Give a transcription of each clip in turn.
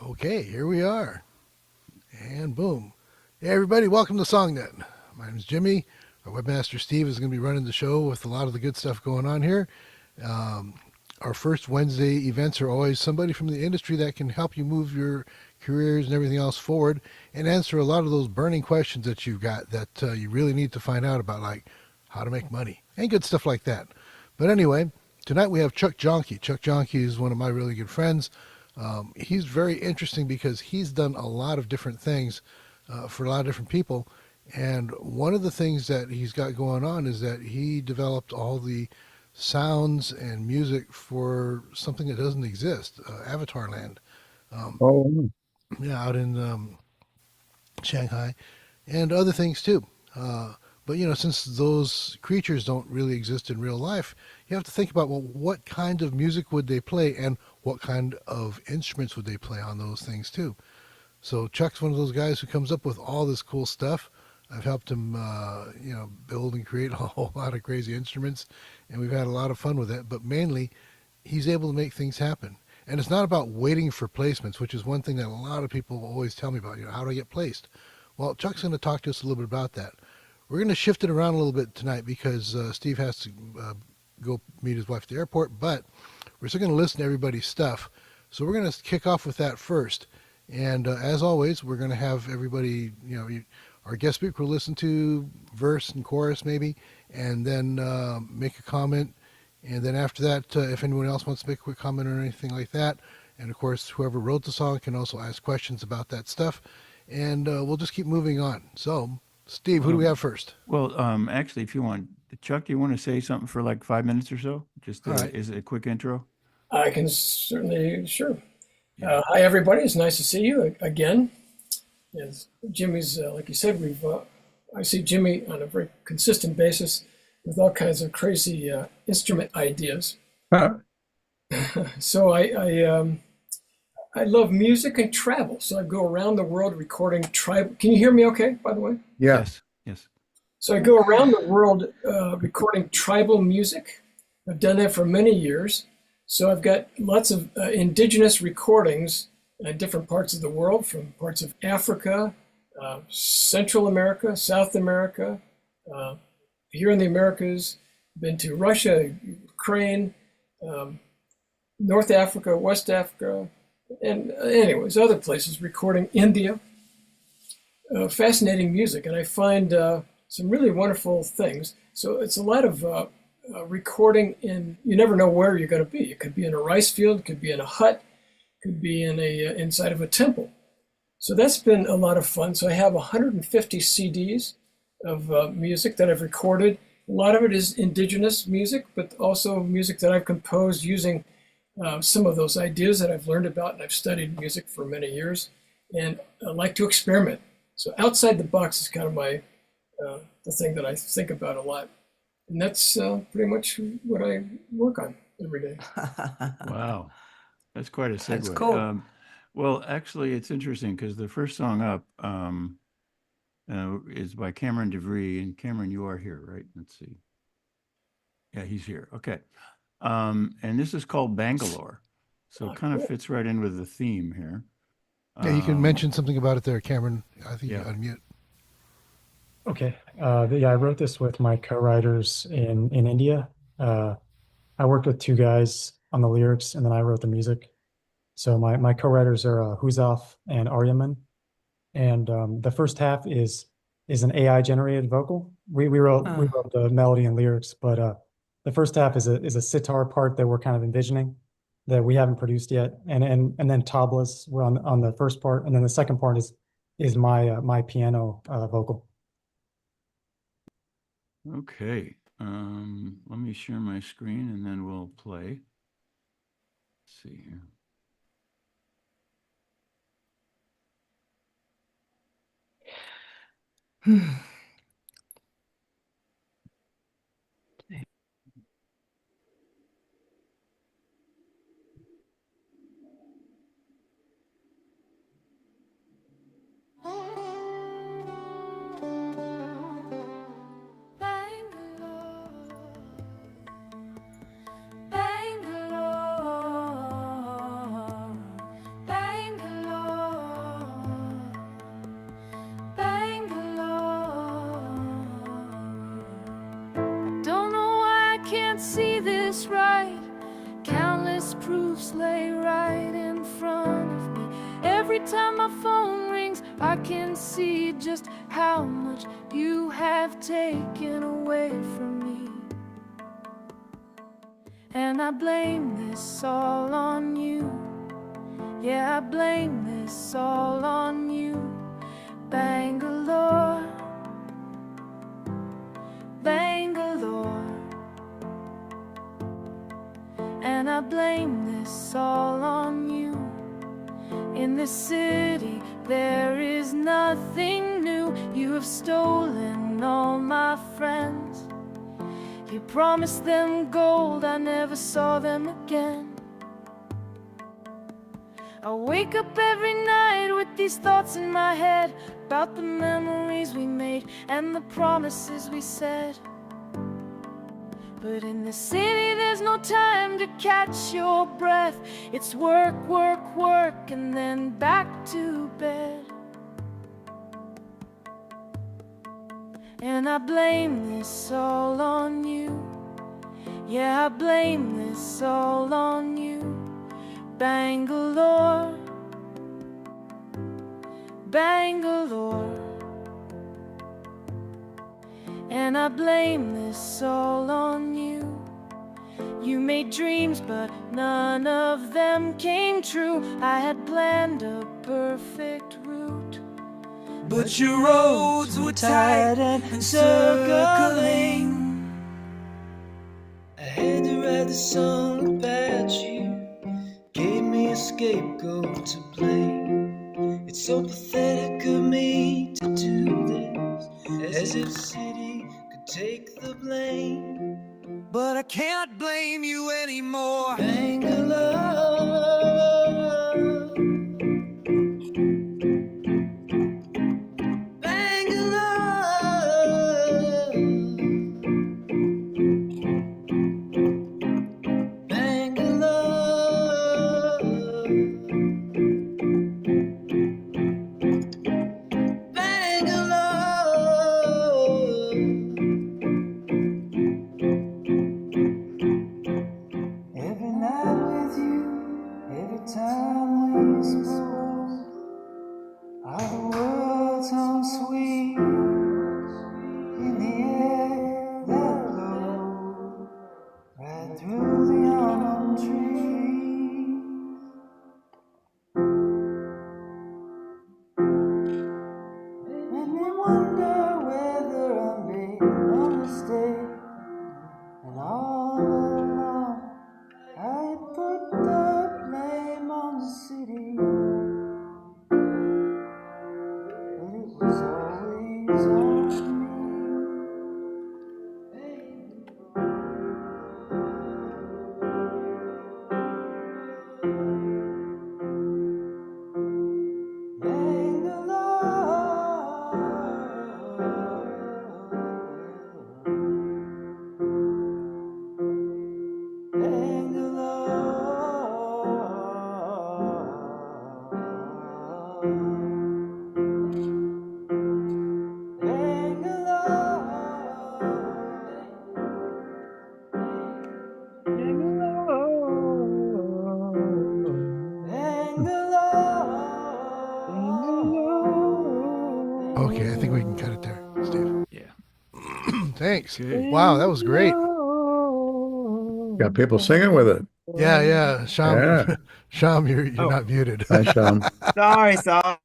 Okay, here we are. And boom. Hey, everybody, welcome to SongNet. My name is Jimmy. Our webmaster Steve is going to be running the show with a lot of the good stuff going on here. Um, our first Wednesday events are always somebody from the industry that can help you move your careers and everything else forward and answer a lot of those burning questions that you've got that you really need to find out about, like how to make money and good stuff like that. But anyway, tonight we have Chuck Jonkey. Chuck Jonkey is one of my really good friends. He's very interesting because he's done a lot of different things for a lot of different people. And one of the things that he's got going on is that he developed all the sounds and music for something that doesn't exist, Avatar Land. Um, Oh, yeah, out in Shanghai, and other things too. But since those creatures don't really exist in real life, you have to think about, well, what kind of music would they play, and what kind of instruments would they play on those things too. So Chuck's one of those guys who comes up with all this cool stuff. I've helped him, build and create a whole lot of crazy instruments, and we've had a lot of fun with it. But mainly, he's able to make things happen. And it's not about waiting for placements, which is one thing that a lot of people always tell me about. How do I get placed? Well, Chuck's going to talk to us a little bit about that. We're going to shift it around a little bit tonight because Steve has to go meet his wife at the airport, but we're still going to listen to everybody's stuff. So we're going to kick off with that first. And as always, we're going to have everybody, our guest speaker will listen to verse and chorus maybe, and then make a comment. And then after that, if anyone else wants to make a quick comment or anything like that, and of course, whoever wrote the song can also ask questions about that stuff. And we'll just keep moving on. So, Steve, who do we Um, have first? actually, if you want, Chuck, do you want to say something for like 5 minutes or so? Just All right. is it a quick intro? I can certainly, sure. Yeah. Hi, everybody. It's nice to see you again. As Jimmy's, like you said, I see Jimmy on a very consistent basis with all kinds of crazy instrument ideas. So I love music and travel. So I go around the world recording tribal. Can you hear me okay, by the way? yeah. Yes. Yes. So I go around the world recording tribal music. I've done that for many years. So I've got lots of indigenous recordings in different parts of the world, from parts of Africa, Central America, South America, uh, here in the Americas, been to Russia, Ukraine, um, North Africa, West Africa, and anyways, other places, recording India. Fascinating music, and I find some really wonderful things. So it's a lot of recording in, you never know where you're going to be. It could be in a rice field, it could be in a hut, could be in inside of a temple. So that's been a lot of fun. So I have 150 CDs of music that I've recorded. A lot of it is indigenous music, but also music that I've composed using some of those ideas that I've learned about, and I've studied music for many years, and I like to experiment. So outside the box is kind of the thing that I think about a lot, and that's pretty much what I work on every day. Wow. That's quite a That's segue. cool. Well, actually, it's interesting because the first song up is by Cameron DeVries. And Cameron, you are here, right? Let's see. Yeah, he's here. Okay. And this is called Bangalore. So it kind of Cool. fits right in with the theme here. Yeah, you can Um, mention something about it there, Cameron. I think you yeah. unmute. Okay. Yeah, I wrote this with my co-writers in India. I worked with two guys on the lyrics, and then I wrote the music. So my co-writers are Huzaf and Aryaman, and the first half is an AI generated vocal. We wrote the melody and lyrics, but the first half is a sitar part that we're kind of envisioning that we haven't produced yet, and then tablas were on the first part, and then the second part is my piano vocal. Okay. Let me share my screen and then we'll play. Let's see here. Bangalore, Bangalore, time my phone rings, I can see just how much you have taken away from me. And I blame this all on you. Yeah, I blame this all on you. Bangalore, Bangalore. And I blame this all on you. In this city there is nothing new. You have stolen all my friends. You promised them gold, I never saw them again. I wake up every night with these thoughts in my head about the memories we made and the promises we said. But in the city there's no time to catch your breath. It's work, work, work, and then back to bed. And I blame this all on you. Yeah, I blame this all on you. Bangalore, Bangalore. And I blame this all on you. You made dreams, but none of them came true. I had planned a perfect route, but your roads were tight and circling. I had to write a song about you, gave me a scapegoat to blame. It's so pathetic of me to do this, as if the city could take the blame. But I can't blame you anymore. Bangalore, Okay, I think we can cut it there, Steve. Yeah. Thanks. Okay. Wow, that was great. Got people singing with it. Yeah, yeah. Sham, Yeah. Sham, you're not muted. Hi, Sham. Sorry, Sal.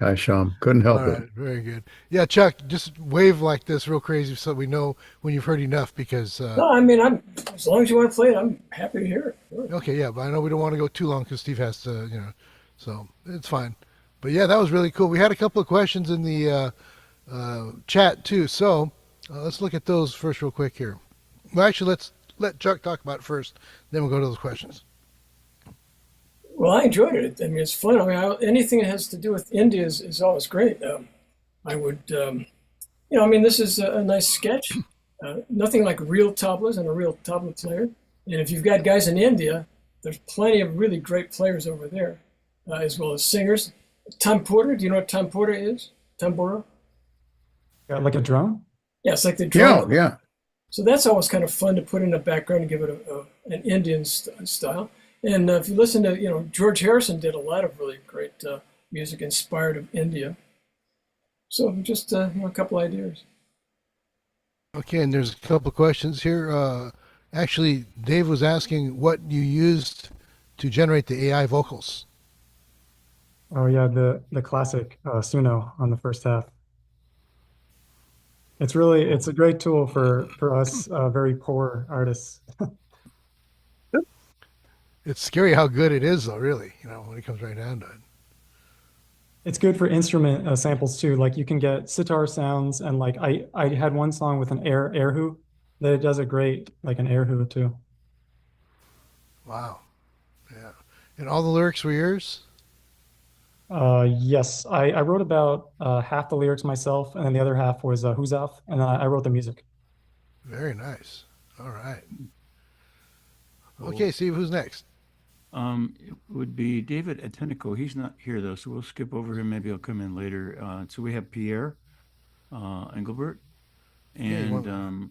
Hi, Sham. Couldn't help All it. right, very good. Yeah, Chuck, just wave like this real crazy so we know when you've heard enough because No, I mean, as long as you want to play it, I'm happy to hear it. Sure. okay, yeah, but I know we don't want to go too long because Steve has to, so it's fine. But yeah, that was really cool. We had a couple of questions in the chat too, so let's look at those first real quick here. Well, actually, let's let Chuck talk about it first, then we'll go to those questions. Well, I enjoyed it. I mean, it's fun. I mean, anything that has to do with India is always great. I would, I mean, this is a nice sketch. Nothing like real tablas and a real tabla player. And if you've got guys in India, there's plenty of really great players over there, as well as singers. Tampura, do you know what tampura is? Tambura? Yeah, like a drum? Yeah, it's like the Yeah, drum. yeah. So that's always kind of fun to put in the background and give it an Indian style. And if you listen to, George Harrison did a lot of really great music inspired of India. So just a couple ideas. Okay, and there's a couple of questions here. Actually, Dave was asking what you used to generate the AI vocals. Oh yeah, the classic Suno on the first half. It's a great tool for us very poor artists. It's scary how good it is, though, really, when it comes right down to it. It's good for instrument samples too. Like you can get sitar sounds, and like I had one song with an air hu that it does a great like an air hu too. Wow. Yeah. And all the lyrics were yours? Yes, I wrote about half the lyrics myself, and then the other half was Huzaf, and I wrote the music. Very nice. All right. Cool. Okay, Steve, who's next? It would be David Atenico. He's not here though, so we'll skip over him. Maybe he'll come in later. So we have Pierre Engelbert, and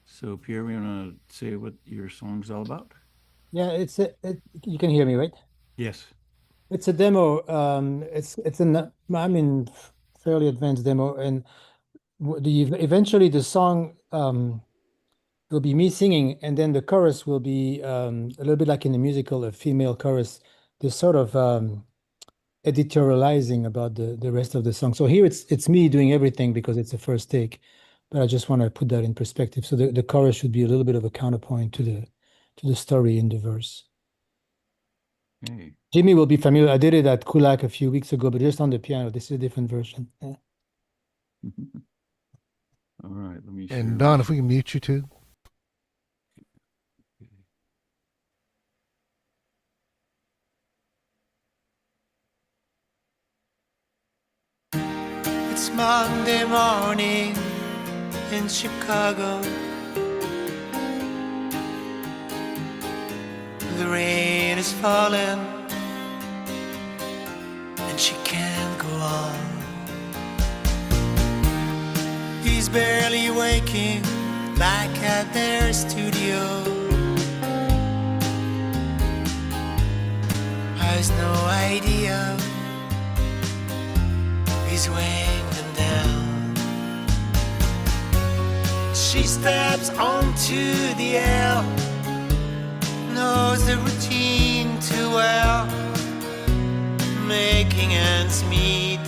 so Pierre, we want to say what your song's all about? Yeah, you can hear me, right? Yes. It's a demo. It's an fairly advanced demo, and eventually the song will be me singing, and then the chorus will be a little bit like in the musical, a female chorus. There's sort of editorializing about the rest of the song. So here it's me doing everything because it's the first take, but I just want to put that in perspective. So the chorus should be a little bit of a counterpoint to the story in the verse. Okay. Jimmy will be familiar. I did it at Kulak a few weeks ago, but just on the piano. This is a different version. Yeah. All right. Let me share. And Don, if we can mute you too. It's Monday morning in Chicago. The rain is falling and she can't go on. He's barely waking back at their studio. Has no idea he's weighing them down. She steps onto the air, knows the routine too well, making ends meet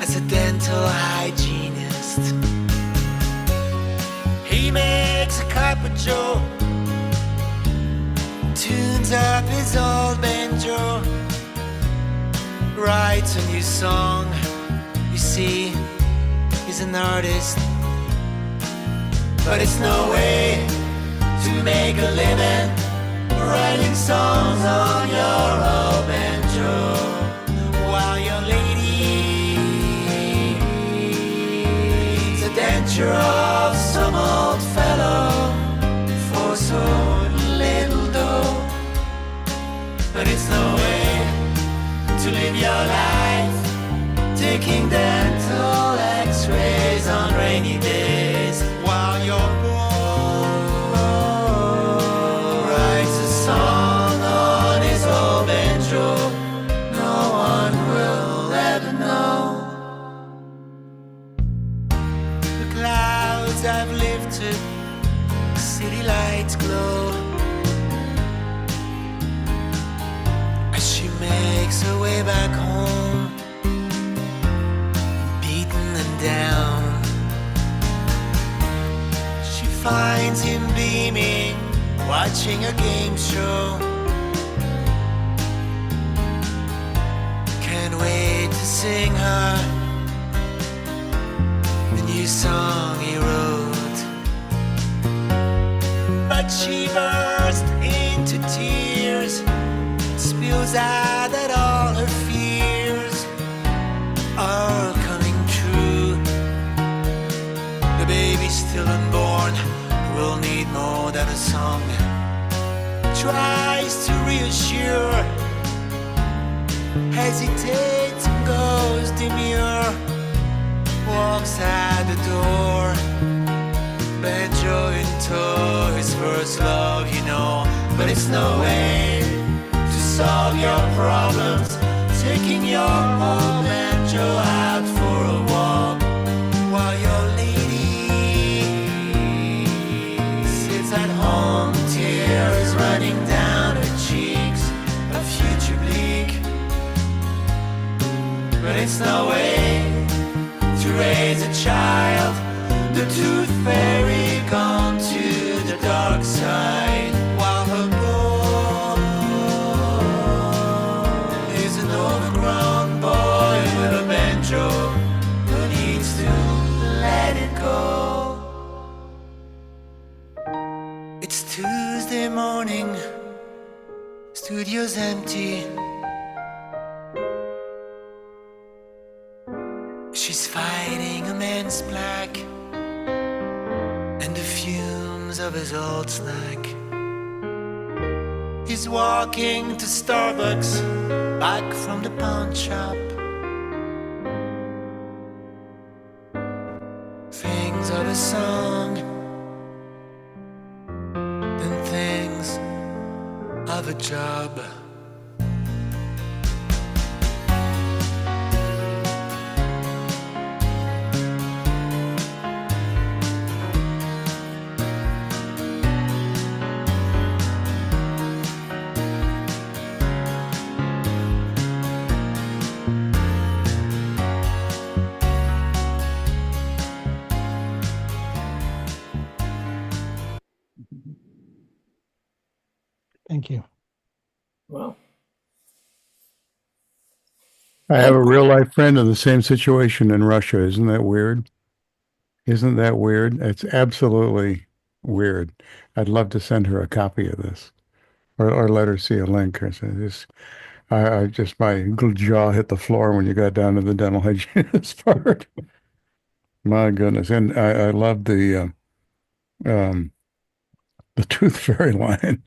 as a dental hygienist. He makes a cup of joe, tunes up his old banjo, writes a new song. You see, he's an artist, but it's no way to make a living writing songs on your old banjo while your lady's a denture of some old fellow for so little dough. But it's no way to live your life taking dental x-rays on rainy days while your boy writes a song on his old banjo. No one will ever know. The clouds have lifted, city lights glow as she makes her way back home, beaten and down. She finds him beaming, watching a game show. Can't wait to sing her the new song he wrote. But she burst into tears, spills out that all her fears are coming true. The baby's still unborn, will need more than a song. Tries to reassure, hesitates and goes demure, walks out the door, banjo in tow, his first love, you know. But it's no way to solve your problems, taking your old banjo out for a walk, while your lady sits at home, tears running down her cheeks, a future bleak. But it's no way to raise a child, the tooth fairy gone to the dark side, while her boy is an overgrown boy with a banjo who needs to let it go. It's Tuesday morning, studio's empty. She's fighting a man's black and the fumes of his old snack. He's walking to Starbucks, back from the pawn shop. Things of a song, then things of a job. Thank you. Wow. I have a real life friend in the same situation in Russia. Isn't that weird? Isn't that weird? It's absolutely weird. I'd love to send her a copy of this, or let her see a link. Or say this. I just my jaw hit the floor when you got down to the dental hygienist part. My goodness, and I love the tooth fairy line.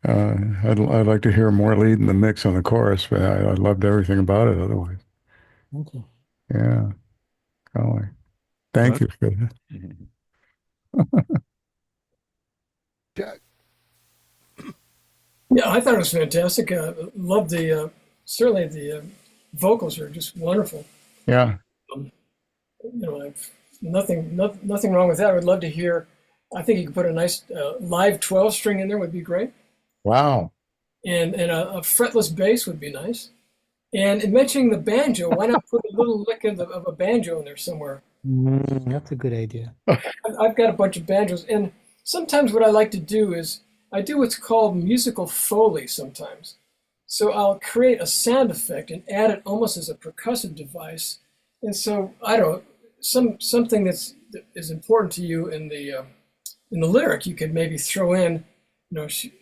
I'd like to hear more lead in the mix on the chorus, but I loved everything about it otherwise. Thank you. Yeah. Golly. Thank you for that. Jack. Yeah, I thought it was fantastic. Loved the certainly the vocals are just wonderful. Yeah. I've nothing wrong with that. I would love to hear. I think you could put a nice live 12 string in there would be great, Wow. and a fretless bass would be nice. And in mentioning the banjo, why not put a little lick of a banjo in there somewhere? That's a good idea. I've got a bunch of banjos, and sometimes what I like to do is I do what's called musical foley sometimes. So I'll create a sound effect and add it almost as a percussive device. And so I don't know, something that is important to you in the lyric, you could maybe throw in,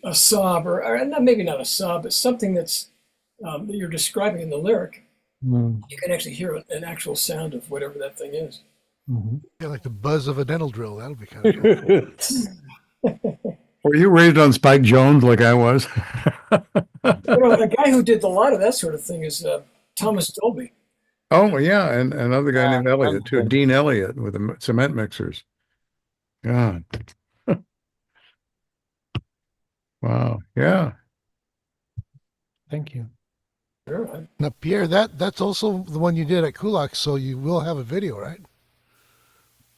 a sob or not, maybe not a sob, but something that's that you're describing in the lyric. Mm. You can actually hear an actual sound of whatever that thing is. Mm-hmm. Yeah, like the buzz of a dental drill. That'll be kind of cool. Were you raised on Spike Jones like I was? The guy who did a lot of that sort of thing is Thomas Dolby. Oh, yeah. And another guy named Elliott, too. okay. Dean Elliott with the cement mixers. God. Wow. Yeah. Thank you. Sure. Now, Pierre, that's also the one you did at Kulak, so you will have a video, right?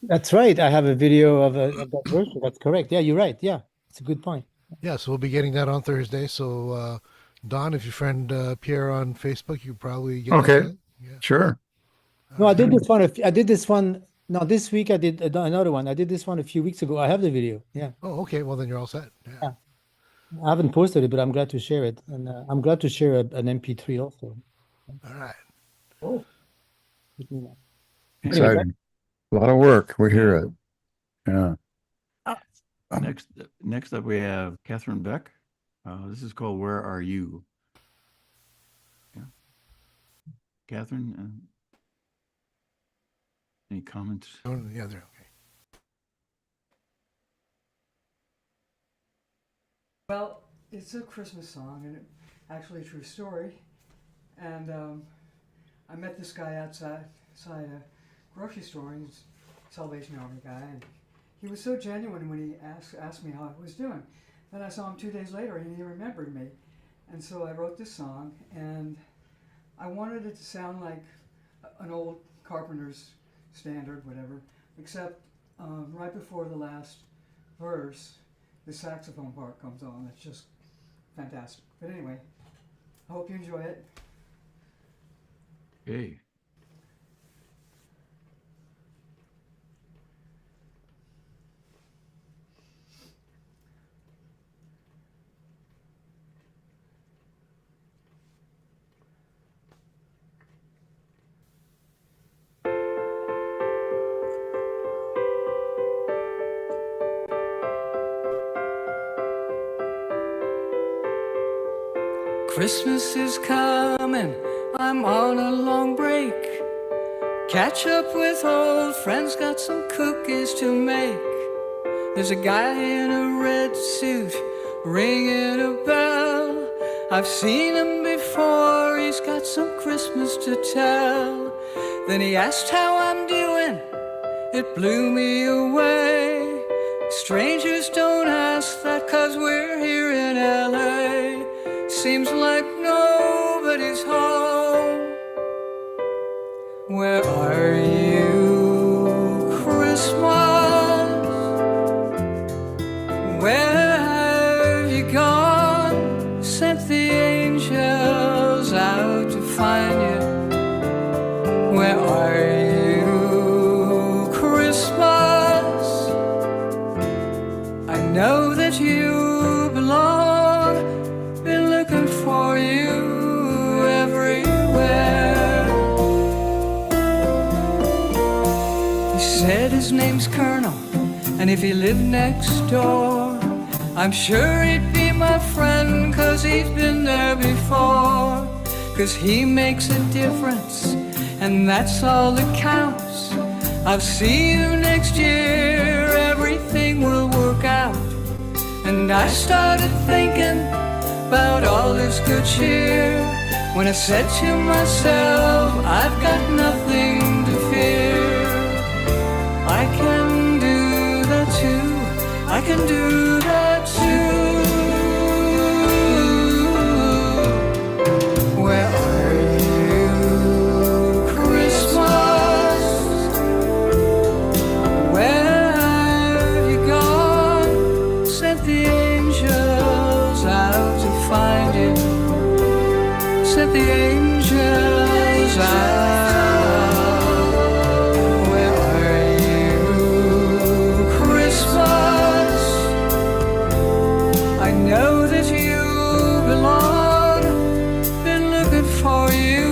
That's right. I have a video of that version. That's correct. Yeah, you're right. Yeah, it's a good point. Yeah, so we'll be getting that on Thursday. So, Don, if you friend Pierre on Facebook, you probably get Okay. that. Yeah. Sure. No, I did this one. I did this one. No, this week I did another one. I did this one a few weeks ago. I have the video. Yeah, Oh, okay. Well, then you're all set. Yeah. I haven't posted it, but I'm glad to share it, and I'm glad to share an MP3 also. All right. Oh, Let me know. Exciting. A lot of work. We hear it. Yeah. Next up, we have Catherine Beck. This is called "Where Are You?" Yeah, Catherine. Any comments? Oh, yeah, they're okay. Well, it's a Christmas song, and actually a true story. And I met this guy outside a grocery store. He's a Salvation Army guy, and he was so genuine when he asked me how I was doing. Then I saw him 2 days later, and he remembered me. And so I wrote this song, and I wanted it to sound like an old Carpenter's standard, whatever, except right before the last verse, the saxophone part comes on. It's just fantastic. But anyway, I hope you enjoy it. Okay. Christmas is coming, I'm on a long break. Catch up with old friends, got some cookies to make. There's a guy in a red suit ringing a bell. I've seen him before, he's got some Christmas to tell. Then he asked how I'm doing, it blew me away. Strangers don't ask that 'cause we're here in LA. Seems like nobody's home. Where are you, Christmas? Where have you gone? Sent the angels out to find you. Where are you, Christmas? I know that you belong. Been looking for you everywhere. He said his name's Colonel, and if he lived next door, I'm sure he'd be my friend, 'cause he's been there before. 'Cause he makes a difference, and that's all that counts. I'll see you next year, everything will work out. And I started thinking about all this good cheer, when I said to myself, I've got nothing to fear. I can do that too, I can do that too. Where are you, Christmas? Where have you gone? Sent the angels out to find you. Sent the angels out. Where are you, Christmas? I know that you belong. Been looking for you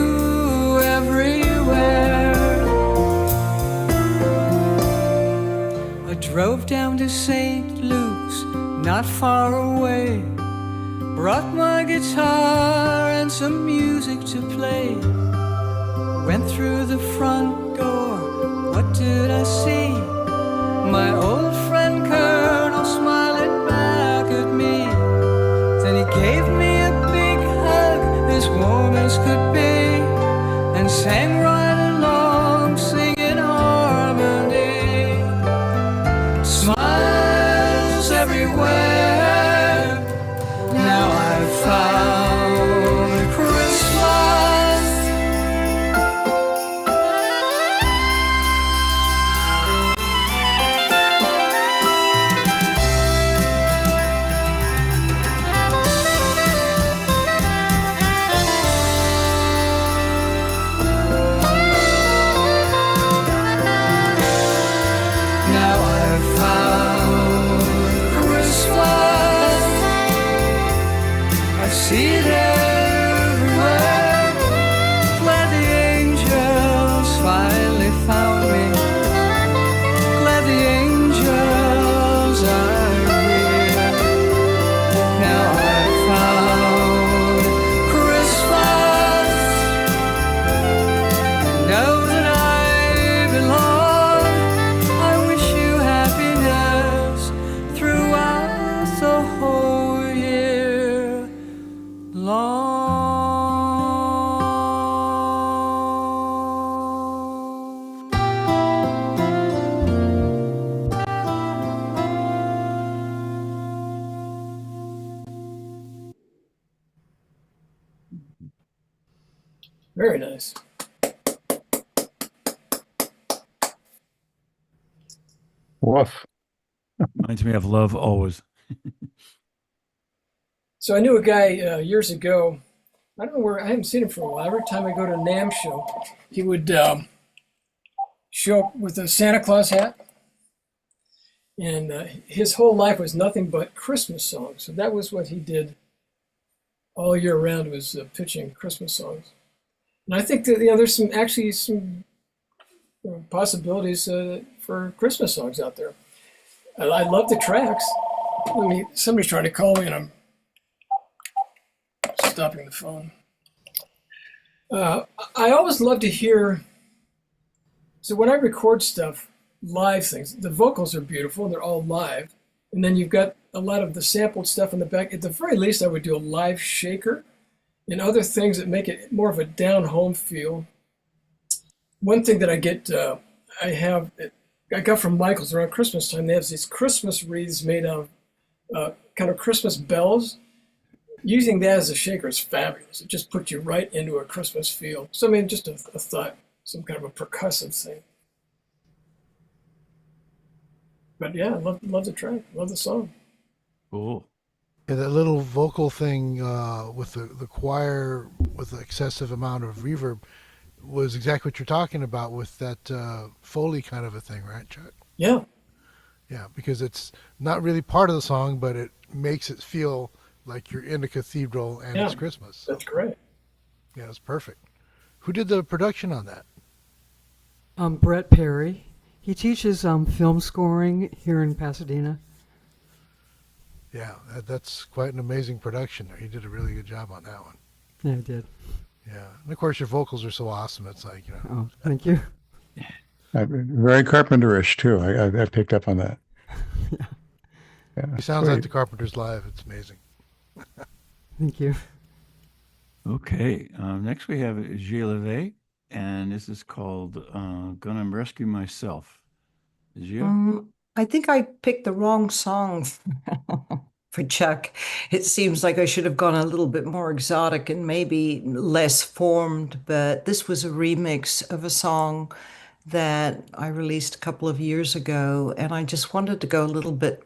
everywhere. I drove down to St. Luke's, not far away. Brought my guitar and some music to play. Went through the front door, what did I see? My old friend Colonel smiling back at me. Then he gave me a big hug, as warm as could be, and sang right along, singing harmony. Smiles everywhere. Now I've found Christmas. Very nice. Woof. Reminds me of Love Always. So I knew a guy years ago. I don't know where, I haven't seen him for a while. Every time I go to a NAMM show, he would show up with a Santa Claus hat. And his whole life was nothing but Christmas songs. So that was what he did all year round, was pitching Christmas songs. And I think that, there's some possibilities for Christmas songs out there. I love the tracks. Somebody's trying to call me and I'm stopping the phone. I always love to hear, so when I record stuff, live things, the vocals are beautiful, they're all live. And then you've got a lot of the sampled stuff in the back. At the very least, I would do a live shaker and other things that make it more of a down home feel. One thing that I got from Michael's around Christmas time, they have these Christmas wreaths made out of kind of Christmas bells. Using that as a shaker is fabulous. It just puts you right into a Christmas feel. So, I mean, just a thought, some kind of a percussive thing. But yeah, I love the track, love the song. Cool. Yeah, that little vocal thing with the choir with the excessive amount of reverb was exactly what you're talking about with that Foley kind of a thing, right, Chuck? Yeah. Yeah, because it's not really part of the song, but it makes it feel like you're in a cathedral and it's Christmas. So, that's great. Yeah, it's perfect. Who did the production on that? Brett Perry. He teaches film scoring here in Pasadena. Yeah, that's quite an amazing production there. He did a really good job on that one. Yeah, I did. Yeah, and of course your vocals are so awesome. It's like, Oh, thank you. Very Carpenterish too. I picked up on that. Yeah, he sounds like sweet. the Carpenters live. It's amazing. Thank you. Okay. Next we have Gilles Levé, and this is called Gonna Rescue Myself. Gilles? I think I picked the wrong song for Chuck. It seems like I should have gone a little bit more exotic and maybe less formed, but this was a remix of a song that I released a couple of years ago, and I just wanted to go a little bit,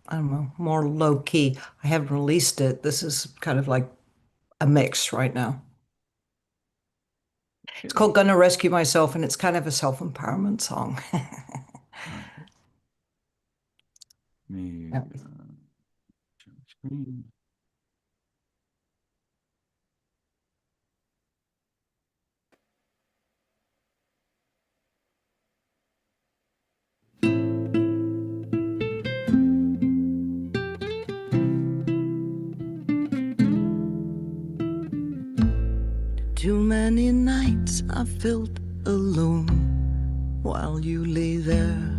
I don't know, more low key. I haven't released it. This is kind of like a mix right now. It's called Gonna Rescue Myself, and it's kind of a self-empowerment song. Me Yeah. share my screen. Too many nights I felt alone while you lay there.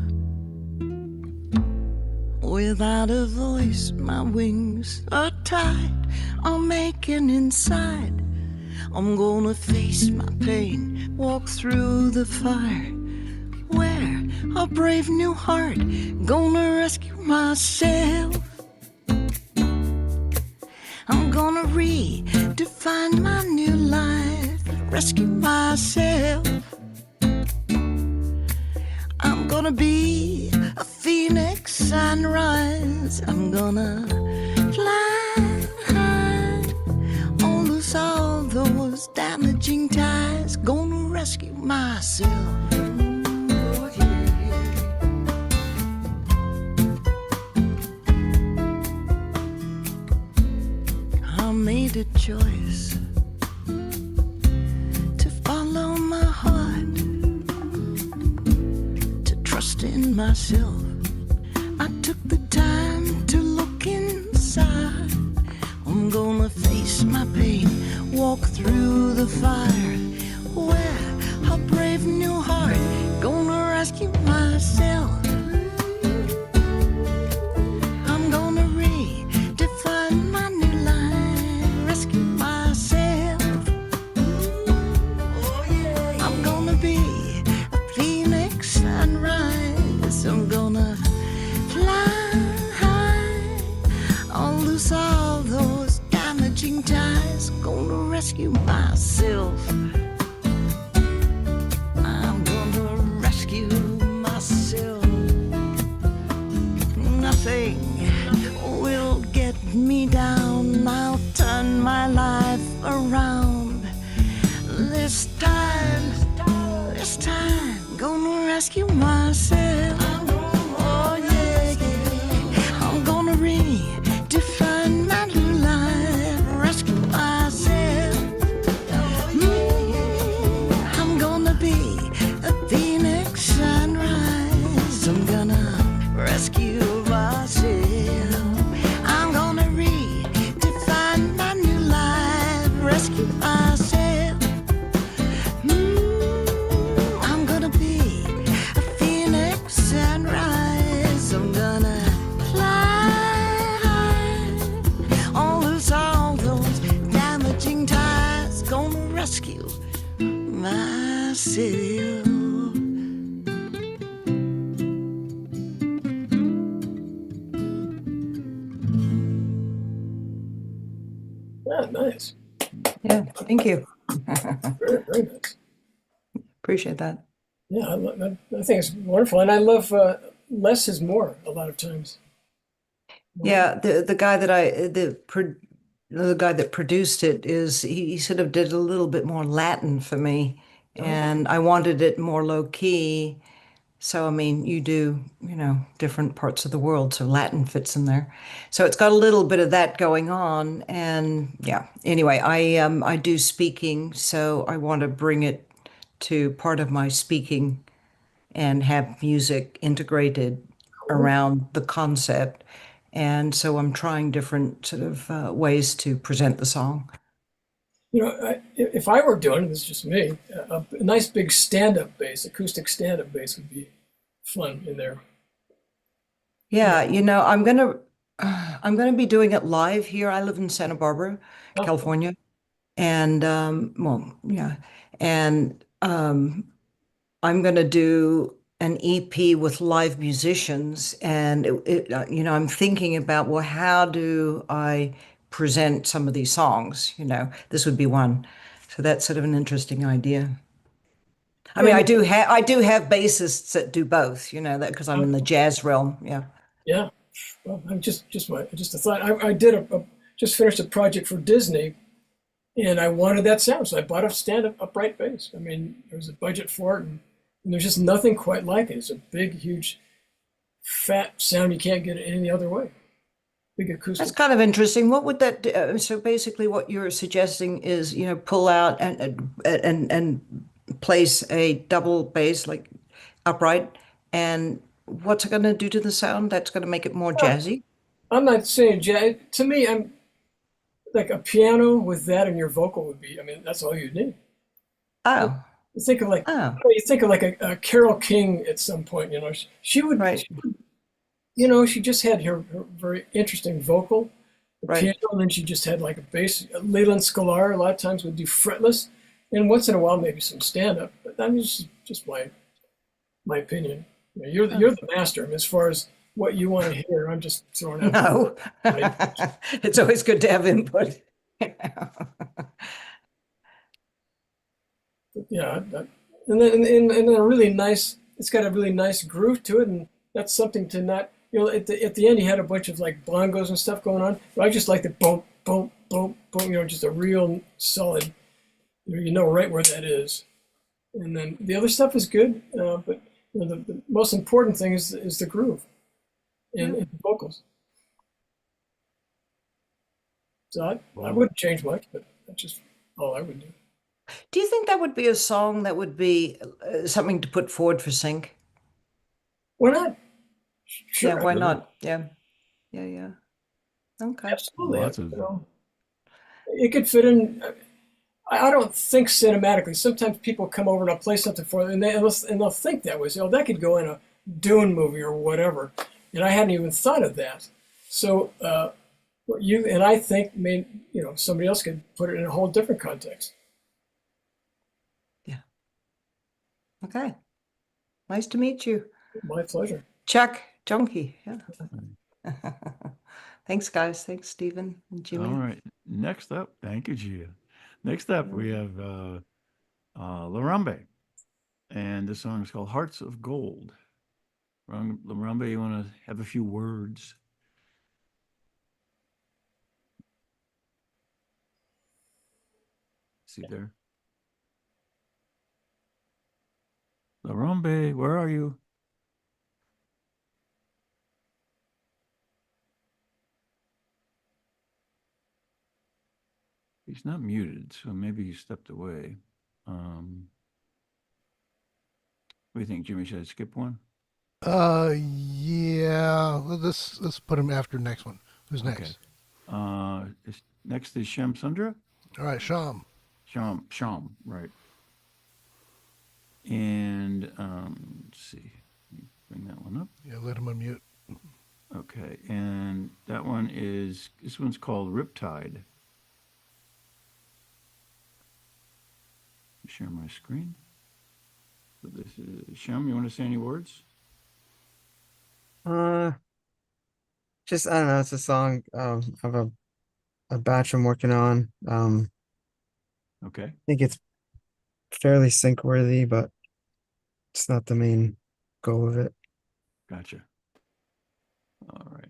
Without a voice, my wings are tied. I'm aching inside. I'm gonna face my pain, walk through the fire. Wear a brave new heart, gonna rescue myself. I'm gonna redefine my new life, rescue myself. I'm gonna be a phoenix sunrise. I'm gonna fly high, I'll lose all those damaging ties. Gonna rescue myself. Oh, yeah. I made a choice to follow my heart, to trust in myself. I took the time to look inside. I'm gonna face my pain, walk through the fire. Wear a brave new heart, gonna rescue myself. I'm gonna redefine my new life, rescue myself. Oh, yeah. I'm gonna be a phoenix sunrise. I'm gonna fly high, I'll lose all those damaging ties. Gonna rescue rescue myself. I'm gonna rescue myself. Nothing will get me down. I'll turn my life around. This time, gonna rescue myself. Oh yeah, yeah. I'm gonna redefine my new life, rescue myself. I'm gonna be a phoenix sunrise. I'm gonna rescue myself. I'm gonna redefine my new life, rescue myself. I'm gonna be a phoenix sunrise. I'm gonna fly high, on loose all those damaging ties. Gonna rescue myself. Yeah, nice. Yeah, thank you. Very, very nice. Appreciate that. Yeah, I think it's wonderful, and I love less is more a lot of times. Yeah, the guy that the guy that produced it is he sort of did a little bit more Latin for me, and I wanted it more low key. So I mean, you do, different parts of the world, so Latin fits in there. So it's got a little bit of that going on, and yeah. Anyway, I do speaking, so I want to bring it to part of my speaking and have music integrated around the concept. And so I'm trying different sort of ways to present the song. If I were doing it, this is just me, a nice big stand-up bass, acoustic stand-up bass would be fun in there. Yeah, I'm gonna be doing it live here. I live in Santa Barbara, California, and well, yeah, and I'm gonna do an EP with live musicians, and I'm thinking about, well, how do I present some of these songs? This would be one. So that's sort of an interesting idea. I mean, I do have bassists that do both, that because I'm in the jazz realm. Yeah. Yeah. Well, I'm just a thought. I did just finished a project for Disney, and I wanted that sound, so I bought a stand-up upright bass. I mean, there was a budget for it, and there's just nothing quite like it. It's a big, huge, fat sound you can't get it any other way. Big acoustic. That's kind of interesting. What would that do? So basically, what you're suggesting is, pull out and place a double bass like upright, and what's it going to do to the sound? That's going to make it more jazzy. I'm not saying jazz. To me, I'm like a piano with that, and your vocal would be. I mean, that's all you need. Oh. You think of like a Carole King at some point. She would. Right. She just had her very interesting vocal, piano, and then she just had like a bass. Leland Sklar a lot of times would do fretless, and once in a while maybe some stand-up. But I mean, just my opinion. You're the master. I mean, as far as what you want to hear, I'm just throwing out. No, it's always good to have input. Yeah, and then a really nice. It's got a really nice groove to it, and that's something to not. At the end, he had a bunch of like bongos and stuff going on. But I just like the boom, boom, boom, boom. Just a real solid. Right where that is, and then the other stuff is good. But the most important thing is the groove, and the vocals. So I wouldn't change much, but that's just all I would do. Do you think that would be a song that would be something to put forward for sync? Why not? Sure. Yeah, why not? Yeah. Okay. Absolutely. It could fit in. I don't think cinematically. Sometimes people come over and I'll play something for them, and they'll think that way. So that could go in a Dune movie or whatever, and I hadn't even thought of that. So I think somebody else could put it in a whole different context. Yeah. Okay. Nice to meet you. My pleasure. Chuck Jonkey. Yeah. Thanks, guys. Thanks, Stephen and Jimmy. All right. Next up, thank you, Gia. Next up, we have Larambe, and this song is called Hearts of Gold. Larambe, you want to have a few words? See there? Larambe, where are you? He's not muted, so maybe he stepped away. What do you think, Jimmy? Should I skip one? Yeah. Let's put him after next one. Who's next? Next is Shyam Sundra. All right, Sham. Sham, right. And let's see. Let me bring that one up. Yeah, let him unmute. Okay, and this one's called Riptide. Share my screen. So this is Shyam. You want to say any words? Just I don't know. It's a song of a batch I'm working on. Okay. I think it's fairly sync worthy, but it's not the main goal of it. Gotcha. All right.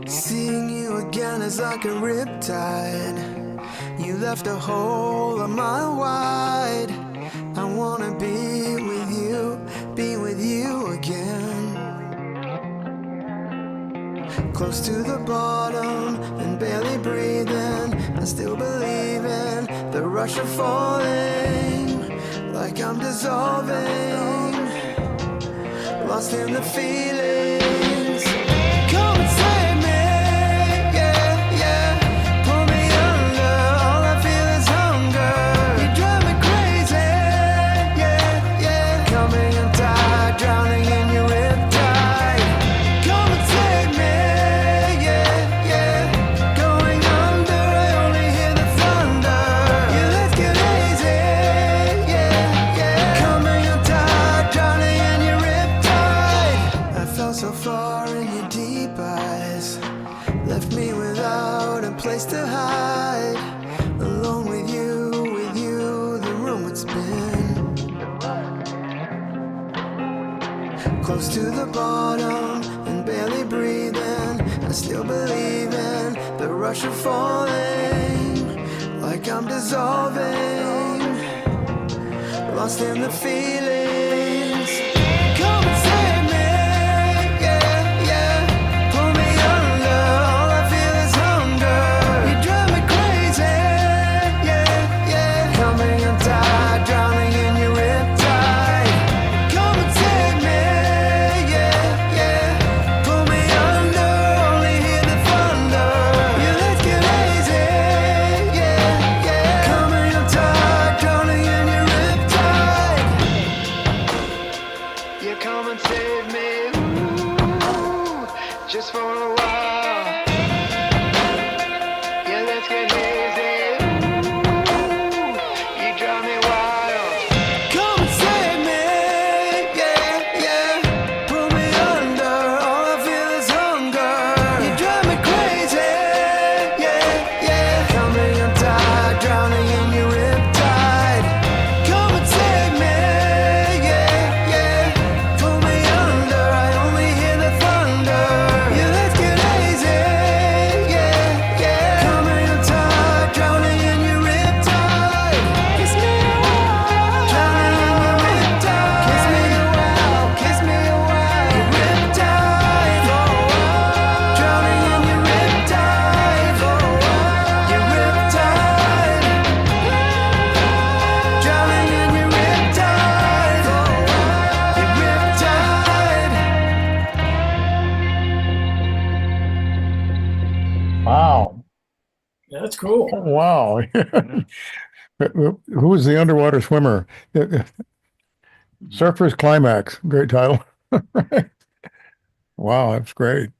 Seeing you again is like a riptide. You left a hole a mile wide. I wanna be with you again. Close to the bottom and barely breathing. I still believe in the rush of falling, like I'm dissolving, lost in the feelings. Come and save me, yeah, yeah. Pull me under, all I feel is hunger. You drive me crazy, yeah, yeah. Coming untied, drowning in your riptide. Come and save me, yeah, yeah. Going under, I only hear the thunder. Yeah, let's get easy, yeah, yeah. Coming untied, drowning in your riptide. I fell so far in your deep eyes, left me without a place to hide. Alone with you, the room would spin. Close to the bottom and barely breathing. I still believe in the rush of falling, like I'm dissolving, lost in the feelings. Come and save me, yeah, yeah. Pull me under, all I feel is hunger. You drive me crazy, yeah, yeah. Coming untied, drowning in your riptide. Come and save me, yeah, yeah. Pull me under, only hear the thunder. Yeah, let's get easy, yeah, yeah. Coming untied, drowning in your riptide. Yeah, come and save me, ooh, just for a while. Yeah, let's get easy, ooh, you drive me wild. Come and save me, yeah, yeah. Pull me under, all I feel is hunger. You drive me crazy, yeah, yeah. Coming untied, drowning in your riptide. Come and save me, yeah, yeah. Pull me under, I only hear the thunder. Yeah, let's get easy, yeah, yeah. Coming untied, drowning in your riptide. Kiss me a while, drowning in your riptide. Kiss me a while, kiss me a while. Your riptide, drowning in your riptide. Your riptide, drowning in your riptide. Your riptide. Wow. Yeah, that's cool. Wow. Who was the underwater swimmer? Surfer's Climax. Great title. Wow, that's great.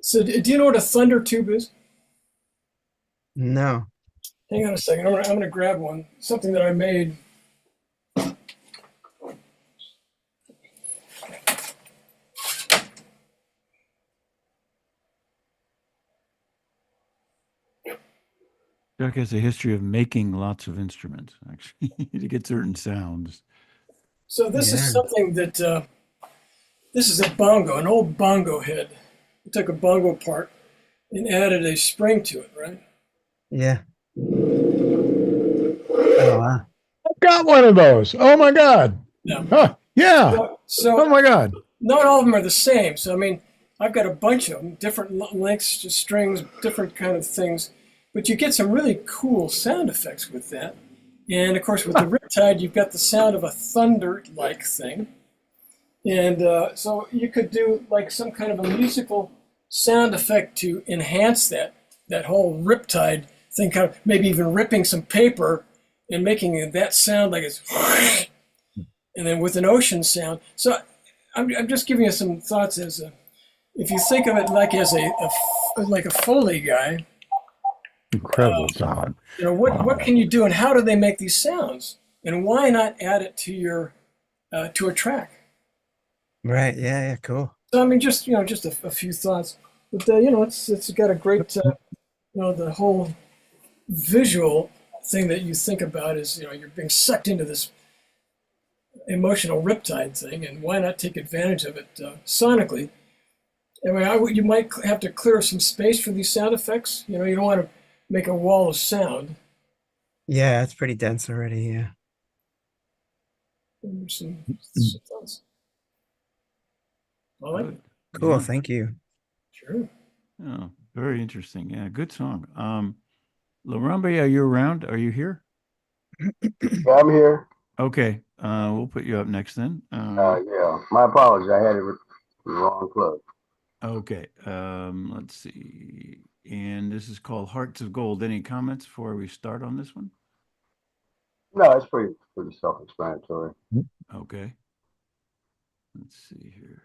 So, do you know what a thunder tube is? No. Hang on a second. I'm gonna grab one. Something that I made. Chuck has a history of making lots of instruments, actually, to get certain sounds. So this Yeah. is something that this is a bongo, an old bongo head. We took a bongo part and added a spring to it, right? Yeah. Oh, wow. I've got one of those. Oh my God. Yeah. Huh. Yeah. Oh So my God. not all of them are the same. So I mean, I've got a bunch of them, different lengths, just strings, different kind of things. But you get some really cool sound effects with that. And of course, with the Riptide, you've got the sound of a thunder-like thing. And so you could do like some kind of a musical sound effect to enhance that whole Riptide thing, kind of maybe even ripping some paper and making that sound like it's, and then with an ocean sound. So I'm just giving you some thoughts as if you think of it like as like a Foley guy. Incredible sound. You know, what can you do and how do they make these sounds? And why not add it to your to a track? Right. Yeah. Yeah. Cool. So I mean, just a few thoughts. But it's got a great the whole visual thing that you think about is you're being sucked into this emotional Riptide thing, and why not take advantage of it sonically? I mean, you might have to clear some space for these sound effects. You don't want to make a wall of sound. Yeah, it's pretty dense already. Yeah. Some thoughts. All right. Good. Cool. Yeah. Thank you. Sure. Oh, very interesting. Yeah, good song. Larambe, are you around? Are you here? Yeah, I'm here. Okay, we'll put you up next then. Yeah, my apologies. I had it with the wrong plug. Okay, let's see. And this is called Hearts of Gold. Any comments before we start on this one? No, it's pretty self-explanatory. Okay. Let's see here.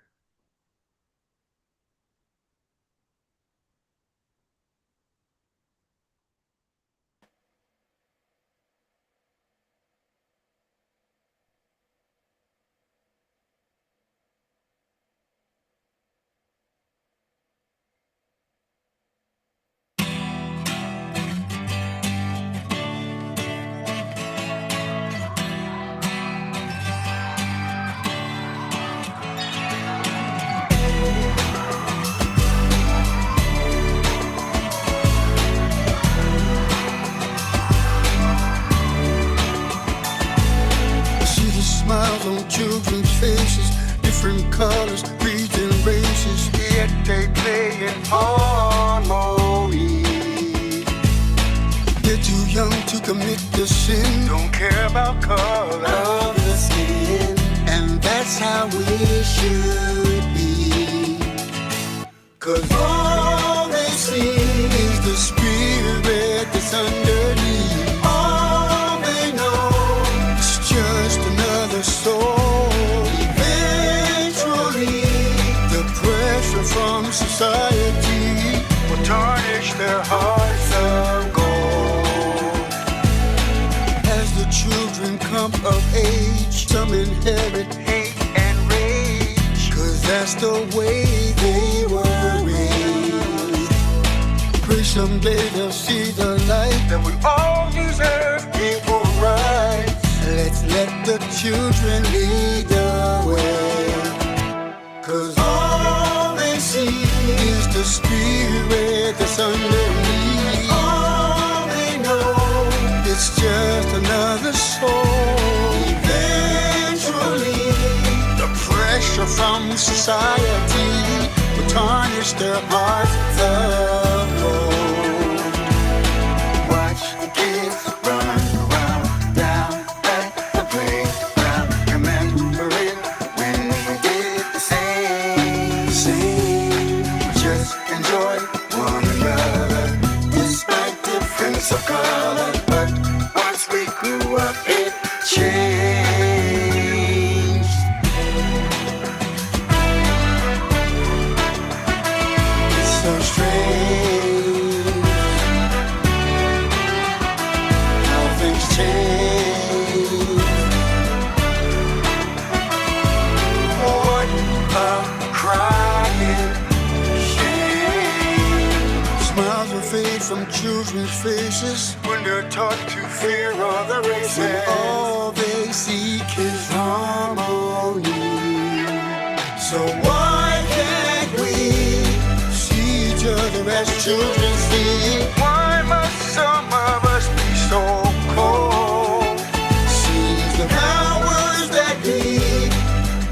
See the smiles on children's faces, different colors, creeds and races, yet they play in harmony. They're too young to commit the sin, don't care about color of the skin, and that's how we should be. 'Cause all they see is the spirit that's underneath. All they know is just another soul. Eventually, the pressure from society will tarnish their hearts of gold. As the children come of age, some inherit hate and rage, 'cause that's the way they were raised. Pray someday they'll see the light, that we all deserve equal rights. Let's let the children lead the way. 'Cause all they see is the spirit that's underneath. All they know, it's just another soul. Eventually, the pressure from society will tarnish their hearts of gold. Watch the kids run around, down at the playground, remembering when we did the same. Just enjoy one another, despite difference of color. But once we grew up, it changed. from children's faces when they're taught to fear other races. When all they seek is harmony. So why can't we see each other as children see? Why must some of us be so cold? Sees the powers that be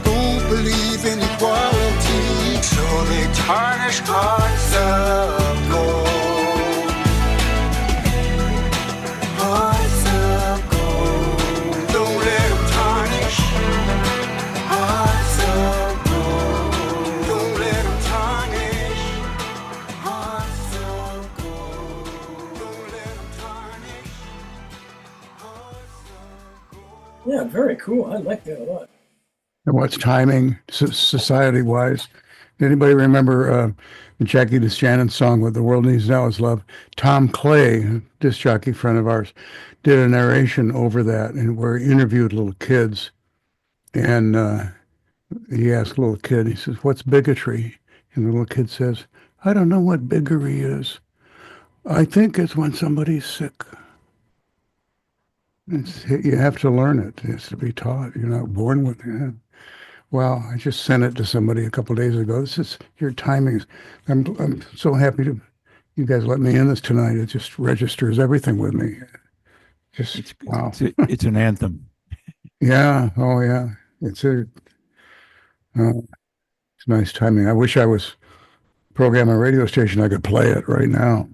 don't believe in equality, so they tarnish hearts of gold. Hearts of gold. Don't let them tarnish. Hearts of gold. Don't let them tarnish. Hearts of gold. Don't let them tarnish. Hearts of gold. Yeah, very cool. I like that a lot. And what's timing, society-wise? Anybody remember Jackie DeShannon's song, What the World Needs Now Is Love? Tom Clay, a disc jockey friend of ours, did a narration over that, and where he interviewed little kids. And he asked a little kid, he says, what's bigotry? And the little kid says, I don't know what bigotry is. I think it's when somebody's sick. You have to learn it. It has to be taught. You're not born with it. Wow, I just sent it to somebody a couple of days ago. This is your timings. I'm so happy to you guys let me in this tonight. It just registers everything with me. Just wow. It's an anthem. Yeah. Oh yeah. It's nice timing. I wish I was programming a radio station. I could play it right now.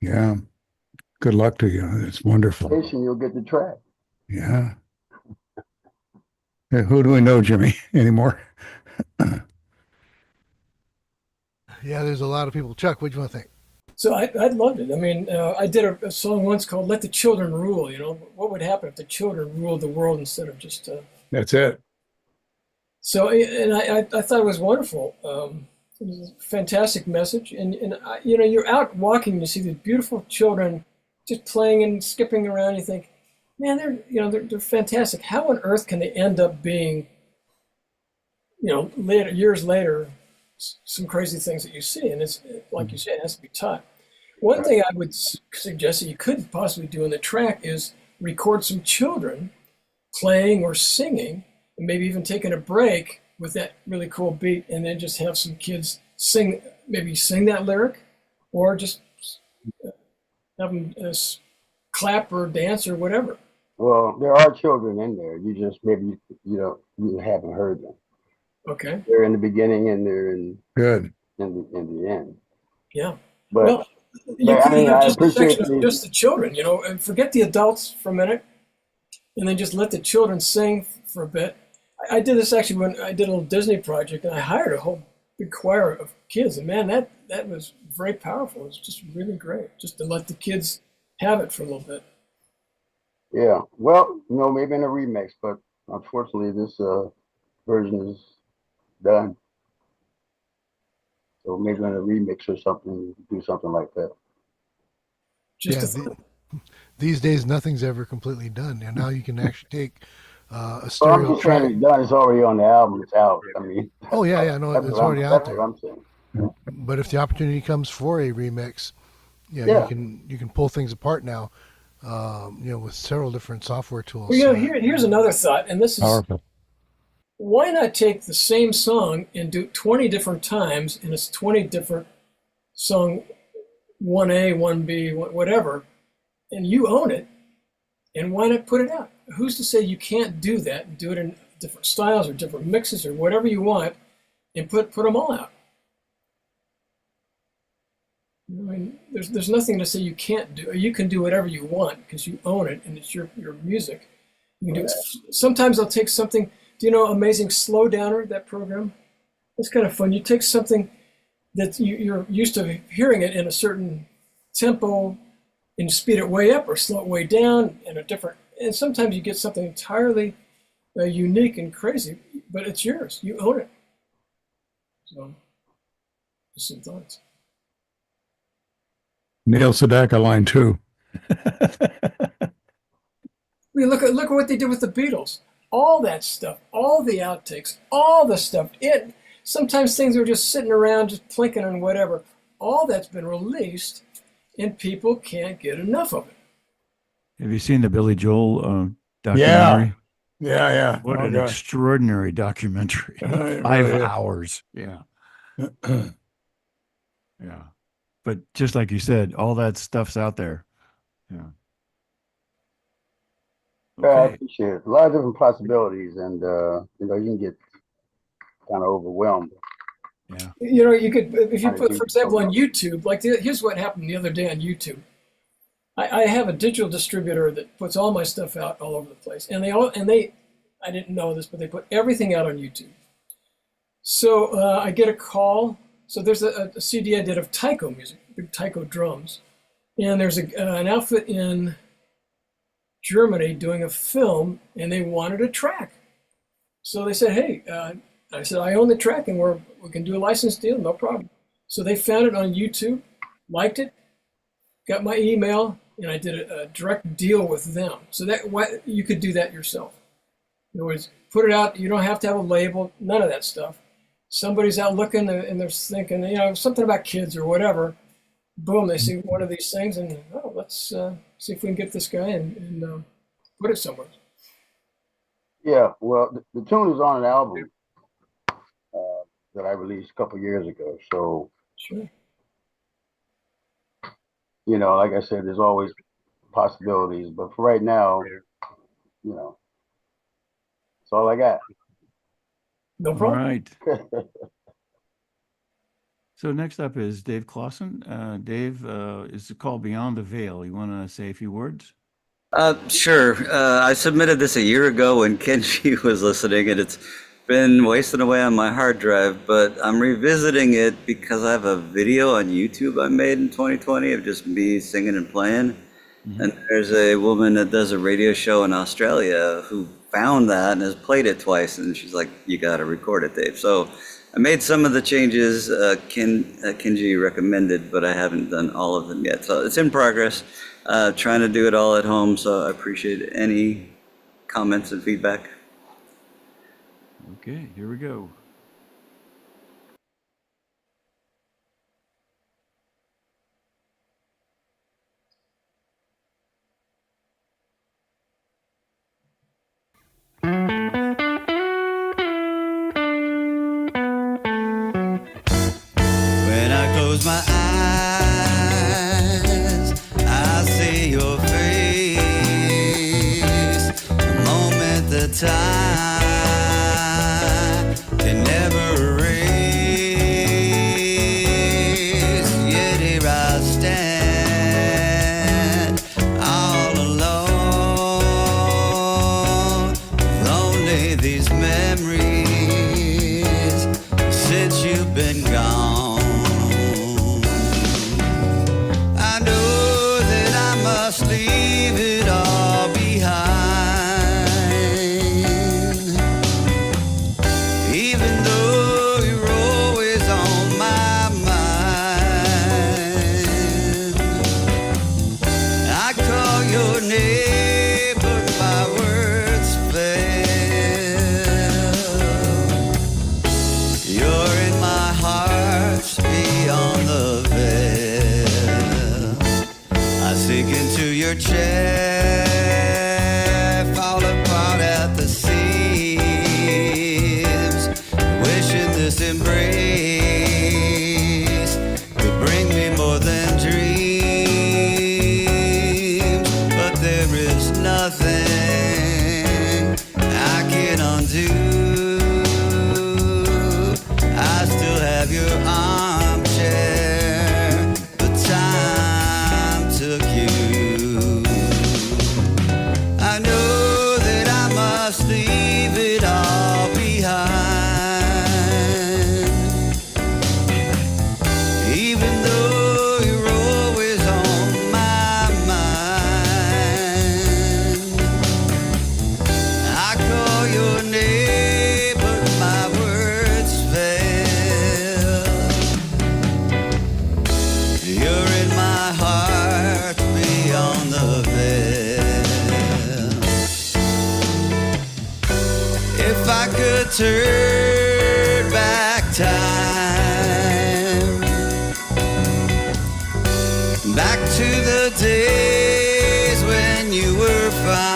Yeah. Good luck to you. It's wonderful. You'll get the track. Yeah. Who do we know, Jimmy, anymore? Yeah, there's a lot of people. Chuck, what do you want to think? So I loved it. I mean, I did a song once called "Let the Children Rule." You know, what would happen if the children ruled the world instead of just? That's it. So, and I thought it was wonderful. It was a fantastic message, and you know, you're out walking, you see these beautiful children just playing and skipping around. You think, man, they're fantastic. How on earth can they end up being, you know, years later, some crazy things that you see? And it's like you said, it has to be taught. One thing I would suggest that you could possibly do in the track is record some children playing or singing, and maybe even taking a break with that really cool beat, and then just have some kids sing that lyric, or just have them clap or dance or whatever. Well, there are children in there. You just maybe you haven't heard them. Okay. They're in the beginning and they're in the end. Yeah. But well, you could have just a appreciate section of just the children, you know, and forget the adults for a minute, and then just let the children sing for a bit. I did this actually when I did a little Disney project, and I hired a whole big choir of kids, and man, that was very powerful. It was just really great, just to let the kids have it for a little bit. Yeah, well, maybe in a remix, but unfortunately, this version is done. So maybe in a remix or something, do something like that. These days, nothing's ever completely done, and now you can actually take a I'm stereo just track. saying it's done. It's already on the album. It's out. I mean. Oh yeah, no, it's already out there. That's what I'm saying. But if the opportunity comes for a remix, you can pull things apart now, with several different software tools. Well, here's another thought, and this is Powerful. Why not take the same song and do 20 different times, and it's 20 different song, 1A, 1B, whatever, and you own it, and why not put it out? Who's to say you can't do that and do it in different styles or different mixes or whatever you want, and put them all out? I mean, there's nothing to say you can't do. You can do whatever you want because you own it and it's your music. You can do it. Sometimes I'll take something. Do you know Amazing Slow Downer, that program? It's kind of fun. You take something that you're used to hearing it in a certain tempo and speed it way up or slow it way down in a different. And sometimes you get something entirely unique and crazy, but it's yours. You own it. So, just some thoughts. Neil Sedaka, line 2. I mean, look at what they did with the Beatles. All that stuff, all the outtakes, all the stuff. Sometimes things are just sitting around, just plinking on whatever. All that's been released, and people can't get enough of it. Have you seen the Billy Joel Yeah. documentary? Yeah. What Oh, an God. extraordinary documentary. It 5 really is. hours. Yeah. Yeah. But just like you said, all that stuff's out there. Yeah. Yeah, I Okay. appreciate it. A lot of different possibilities, and you know, you can get kind of overwhelmed. Yeah. You know, you could, if you Trying to put, do for example, so on much. YouTube, like here's what happened the other day on YouTube. I have a digital distributor that puts all my stuff out all over the place, and I didn't know this, but they put everything out on YouTube. So I get a call. So there's a CD I did of taiko music, big taiko drums, and there's an outfit in Germany doing a film, and they wanted a track. So they said, "Hey," I said, "I own the track, and we can do a license deal, no problem." So they found it on YouTube, liked it, got my email, and I did a direct deal with them. So that you could do that yourself. In other words, put it out. You don't have to have a label, none of that stuff. Somebody's out looking and they're thinking, you know, something about kids or whatever. Boom, they see one of these things and, oh, let's see if we can get this guy and put it somewhere. Yeah, well, the tune is on an album that I released a couple years ago. So, Sure. you know, like I said, there's always possibilities, but for right now, you know, that's all I got. No All problem. right. So next up is Dave Clausen. Dave, is the call Beyond the Veil. You want to say a few words? Sure. I submitted this a year ago when Kenji was listening, and it's been wasting away on my hard drive, but I'm revisiting it because I have a video on YouTube I made in 2020 of just me singing and playing. And there's a woman that does a radio show in Australia who found that and has played it twice, and she's like, "You got to record it, Dave." So I made some of the changes Kenji recommended, but I haven't done all of them yet. So it's in progress. Trying to do it all at home, so I appreciate any comments and feedback. Okay, here we go. When I close my eyes, I see your face. A moment that time can never erase. Yet here I stand, all alone, with only these memories since you've been gone. I know that I must leave it all behind, even though you're always on my mind. I call your name, but my words fail. You're in my heart, beyond the veil. I sink into your chair, fall apart at the seams, wishing this embrace could bring me more than dreams. But there is nothing I can undo. I still have your armchair, but time took you. I know that I must leave it all behind, even though you're always on my mind. I call your name, but my words fail. back to the days when you were fine.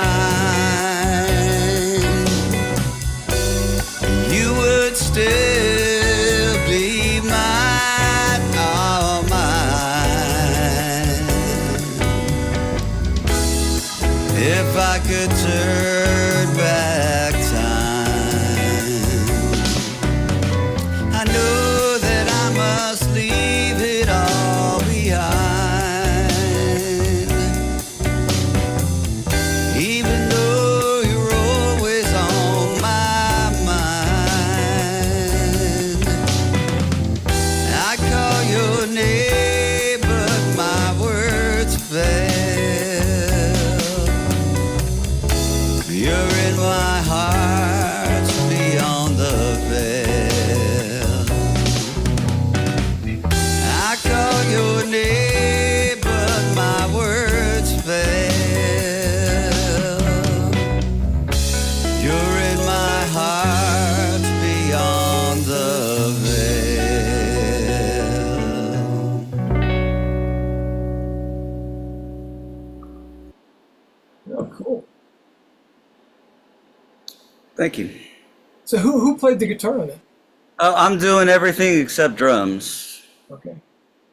You would still be mine, all mine. If I could turn back time, I know that I must leave it all behind. Even though you're always on my mind, I call your name, but my words fail. You're in my heart beyond the veil. I call your name, but my words fail. You're in my heart beyond the veil. Oh, cool. Thank you. So who played the guitar on it? I'm doing everything except drums. Okay.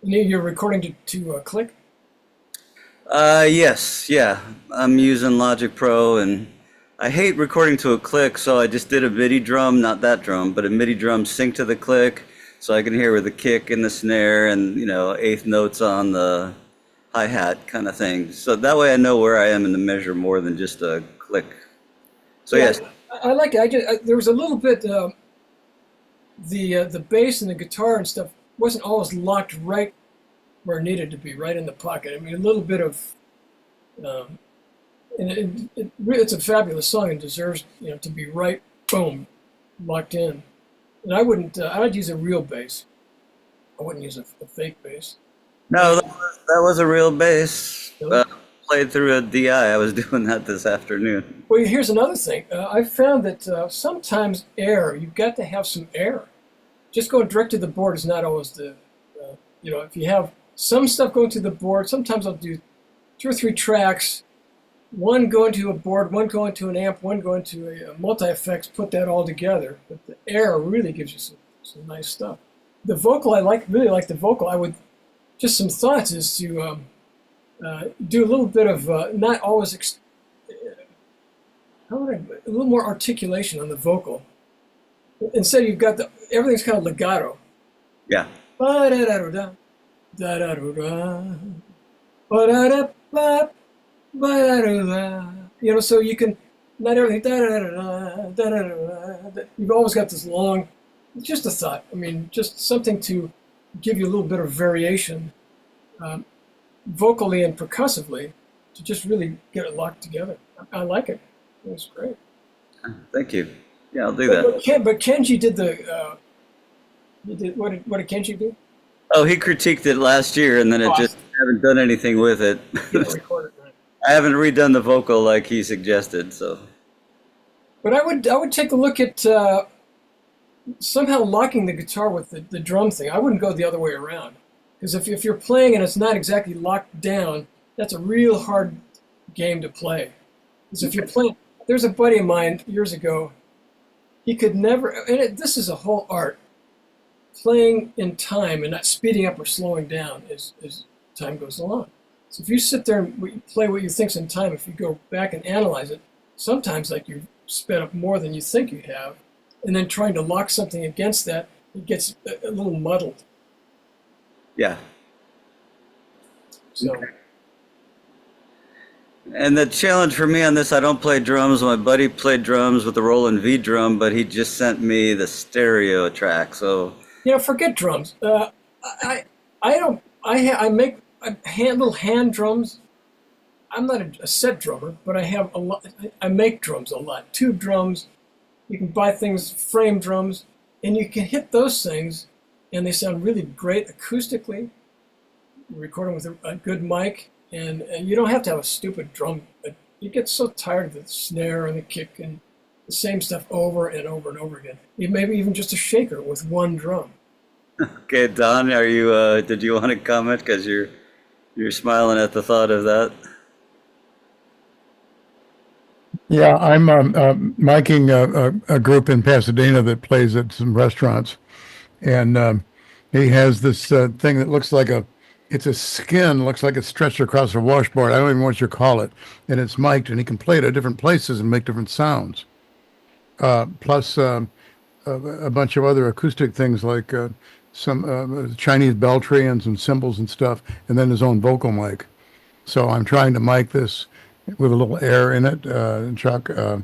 And you're recording to click? Yes, yeah. I'm using Logic Pro, and I hate recording to a click, so I just did a MIDI drum, not that drum, but a MIDI drum sync to the click, so I can hear with the kick and the snare and, you know, eighth notes on the hi-hat kind of thing. So that way I know where I am in the measure more than just a click. So Yeah, yes. I like it. There was a little bit, the bass and the guitar and stuff wasn't always locked right where it needed to be, right in the pocket. I mean, a little bit of, and it's a fabulous song and deserves, you know, to be right, boom, locked in. And I wouldn't, I'd use a real bass. I wouldn't use a fake bass. No, that was a real bass. Really? Played through a DI. I was doing that this afternoon. Well, here's another thing. I found that sometimes you've got to have some air. Just going direct to the board is not always the, you know, if you have some stuff going to the board, sometimes I'll do 2 or 3 tracks, one going to a board, one going to an amp, one going to a multi-effects, put that all together. But the air really gives you some nice stuff. The vocal, really like the vocal. Just some thoughts is to do a little bit of, not always, a little more articulation on the vocal. Instead, you've got everything's kind of legato. Yeah. Ba-da-da-da-da, da-da-da-da, ba-da-da-ba, ba-da-da-da. You know, so you can, not everything, da-da-da-da, da-da-da-da. You've always got this long, just a thought. I mean, just something to give you a little bit of variation, vocally and percussively, to just really get it locked together. I like it. It's great. Thank you. Yeah, I'll do that. But Kenji did what did Kenji do? Oh, he critiqued it last year, and then I haven't done anything with it. Record it, right? I haven't redone the vocal like he suggested, so. But I would take a look at somehow locking the guitar with the drum thing. I wouldn't go the other way around, because if you're playing and it's not exactly locked down, that's a real hard game to play. Because if you're playing, there's a buddy of mine years ago. He could never, and this is a whole art, playing in time and not speeding up or slowing down as time goes along. So if you sit there and play what you think's in time, if you go back and analyze it, sometimes like you've sped up more than you think you have, and then trying to lock something against that, it gets a little muddled. Yeah. So. And the challenge for me on this, I don't play drums. My buddy played drums with the Roland V drum, but he just sent me the stereo track. So, you know, forget drums. I handle hand drums. I'm not a set drummer, but I have a lot. I make drums a lot. Tube drums. You can buy things, frame drums, and you can hit those things, and they sound really great acoustically. You're recording with a good mic. And you don't have to have a stupid drum. You get so tired of the snare and the kick and the same stuff over and over and over again. Maybe even just a shaker with one drum. Okay, Don, are you? Did you want to comment? Because you're You're smiling at the thought of that. Yeah, I'm miking a group in Pasadena that plays at some restaurants, and he has this thing that looks like it's a skin, looks like it's stretched across a washboard. I don't even know what you call it, and it's mic'd, and he can play it at different places and make different sounds. Plus a bunch of other acoustic things like some Chinese bell tree and some cymbals and stuff, and then his own vocal mic. So I'm trying to mic this with a little air in it, Chuck. And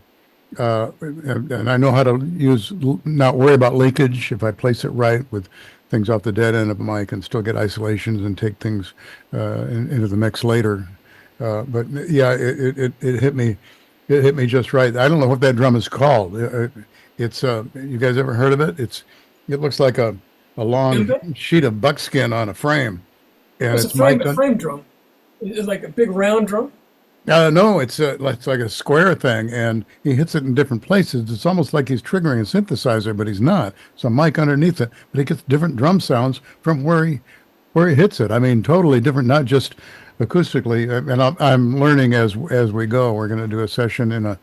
I know how to not worry about leakage if I place it right with things off the dead end of a mic and still get isolations and take things into the mix later. But yeah, it hit me. It hit me just right. I don't know what that drum is called. It's you guys ever heard of it? It looks like a long sheet of buckskin on a frame, and It's a frame drum. It's like a big round drum. No, it's like a square thing, and he hits it in different places. It's almost like he's triggering a synthesizer, but he's not. It's a mic underneath it, but he gets different drum sounds from where he hits it. I mean, totally different, not just acoustically. And I'm learning as we go. We're going to do a session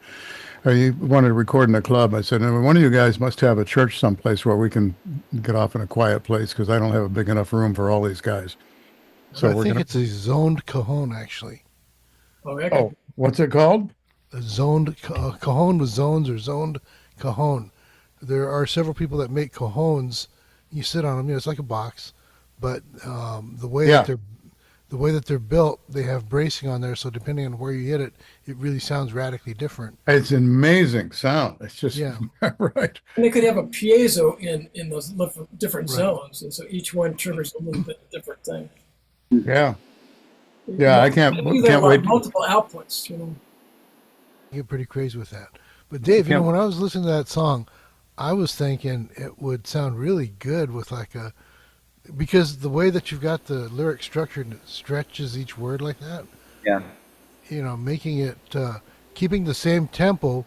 he wanted to record in a club. I said, one of you guys must have a church someplace where we can get off in a quiet place, because I don't have a big enough room for all these guys. So I think it's a zoned cajon, actually. Oh, what's it called? A zoned cajon with zones, or zoned cajon. There are several people that make cajons. You sit on them. It's like a box, but the way that they're built, they have bracing on there. So depending on where you hit it, it really sounds radically different. It's an amazing sound. It's just right. And they could have a piezo in those different zones, and so each one triggers a little bit different thing. Yeah. Yeah, I can't wait. Multiple outputs, You get pretty crazy with that. But Dave, when I was listening to that song, I was thinking it would sound really good with because the way that you've got the lyric structured, it stretches each word like that. Yeah. Making it, keeping the same tempo,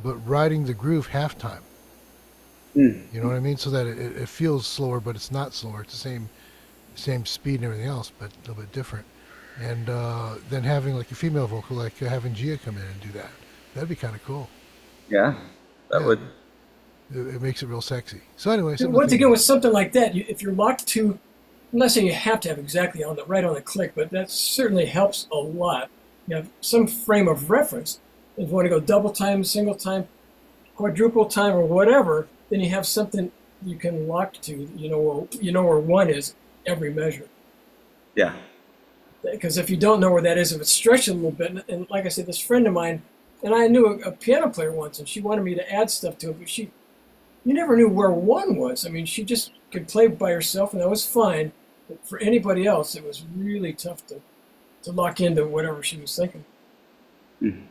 but riding the groove halftime. You know what I mean? So that it feels slower, but it's not slower. It's the same speed and everything else, but a little bit different. And then having like a female vocal, like having Gia come in and do that. That'd be kind of cool. Yeah, that would. It makes it real sexy. So anyway, once again, with something like that, if you're locked to, I'm not saying you have to have exactly right on the click, but that certainly helps a lot. You have some frame of reference. If you want to go double time, single time, quadruple time, or whatever, then you have something you can lock to. You know where one is every measure. Yeah. Because if you don't know where that is, if it's stretched a little bit, and like I said, this friend of mine, and I knew a piano player once, and she wanted me to add stuff to it, but you never knew where one was. I mean, she just could play by herself, and that was fine. But for anybody else, it was really tough to lock into whatever she was thinking. Mm-hmm.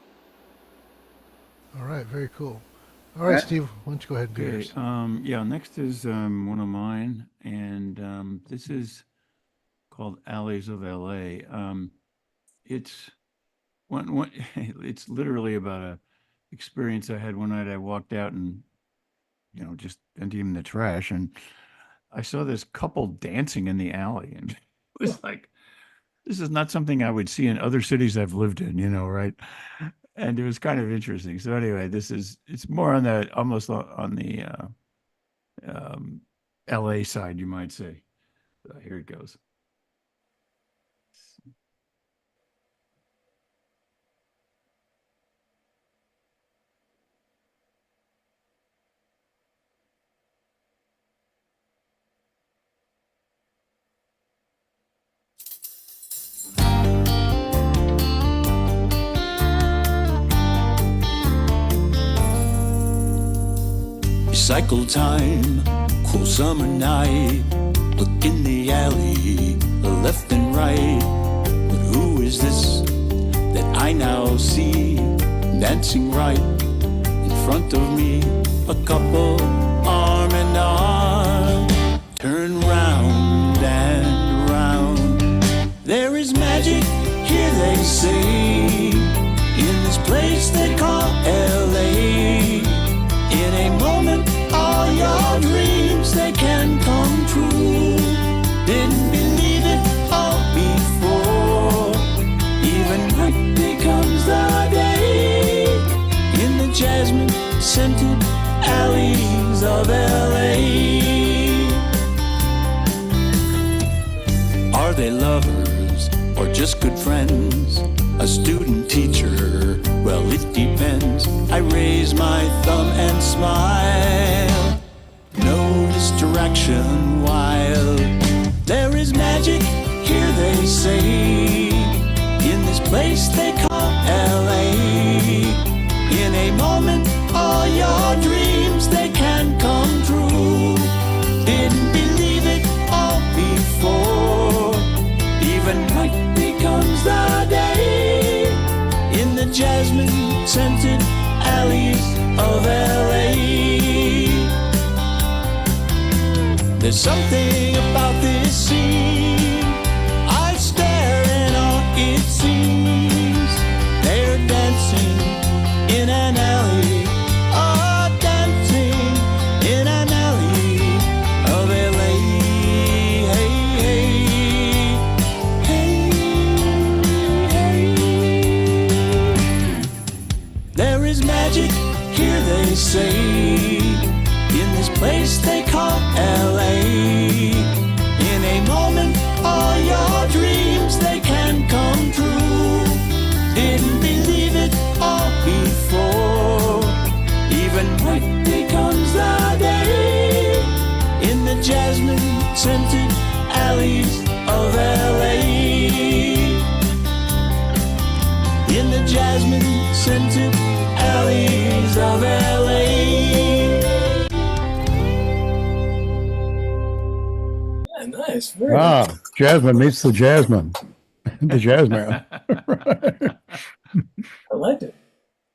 All right, very cool. All right, Steve, why don't you go ahead and do yours? Next is one of mine, and this is called Alleys of LA. It's it's literally about a experience I had one night. I walked out and just emptied in the trash, and I saw this couple dancing in the alley, and it was like, this is not something I would see in other cities I've lived in, right? And it was kind of interesting. So anyway, it's more on almost on the LA side, you might say. So here it goes. Cycle time, cool summer night. Look in the alley, left and right. But who is this that I now see dancing right in front of me? A couple arm in arm, turn round and round. There is magic here, they say, in this place they call LA. In a moment, all your dreams, they can come true. Didn't believe it all before. Are they lovers or just good friends? A student teacher, well, it depends. I raise my thumb and smile. No distraction while there is magic, here they say, in this place they call LA. In a moment, all your dreams, they can come true. Didn't believe it all before. Even night becomes the day in the jasmine-scented alleys of LA. There's something about this scene. I stare and all it seems. They're dancing in an alley. Oh, dancing in an alley of LA. Hey, hey, hey, hey. There is magic, here they say, in this place they call LA. In a moment, all your dreams, they can come true. Didn't believe it all before. Even night becomes the day in the jasmine-scented alleys of LA. In the jasmine-scented alleys of LA. Nice. Very Ah, nice. Jasmine meets the Jasmine. The Jazzman. I liked it.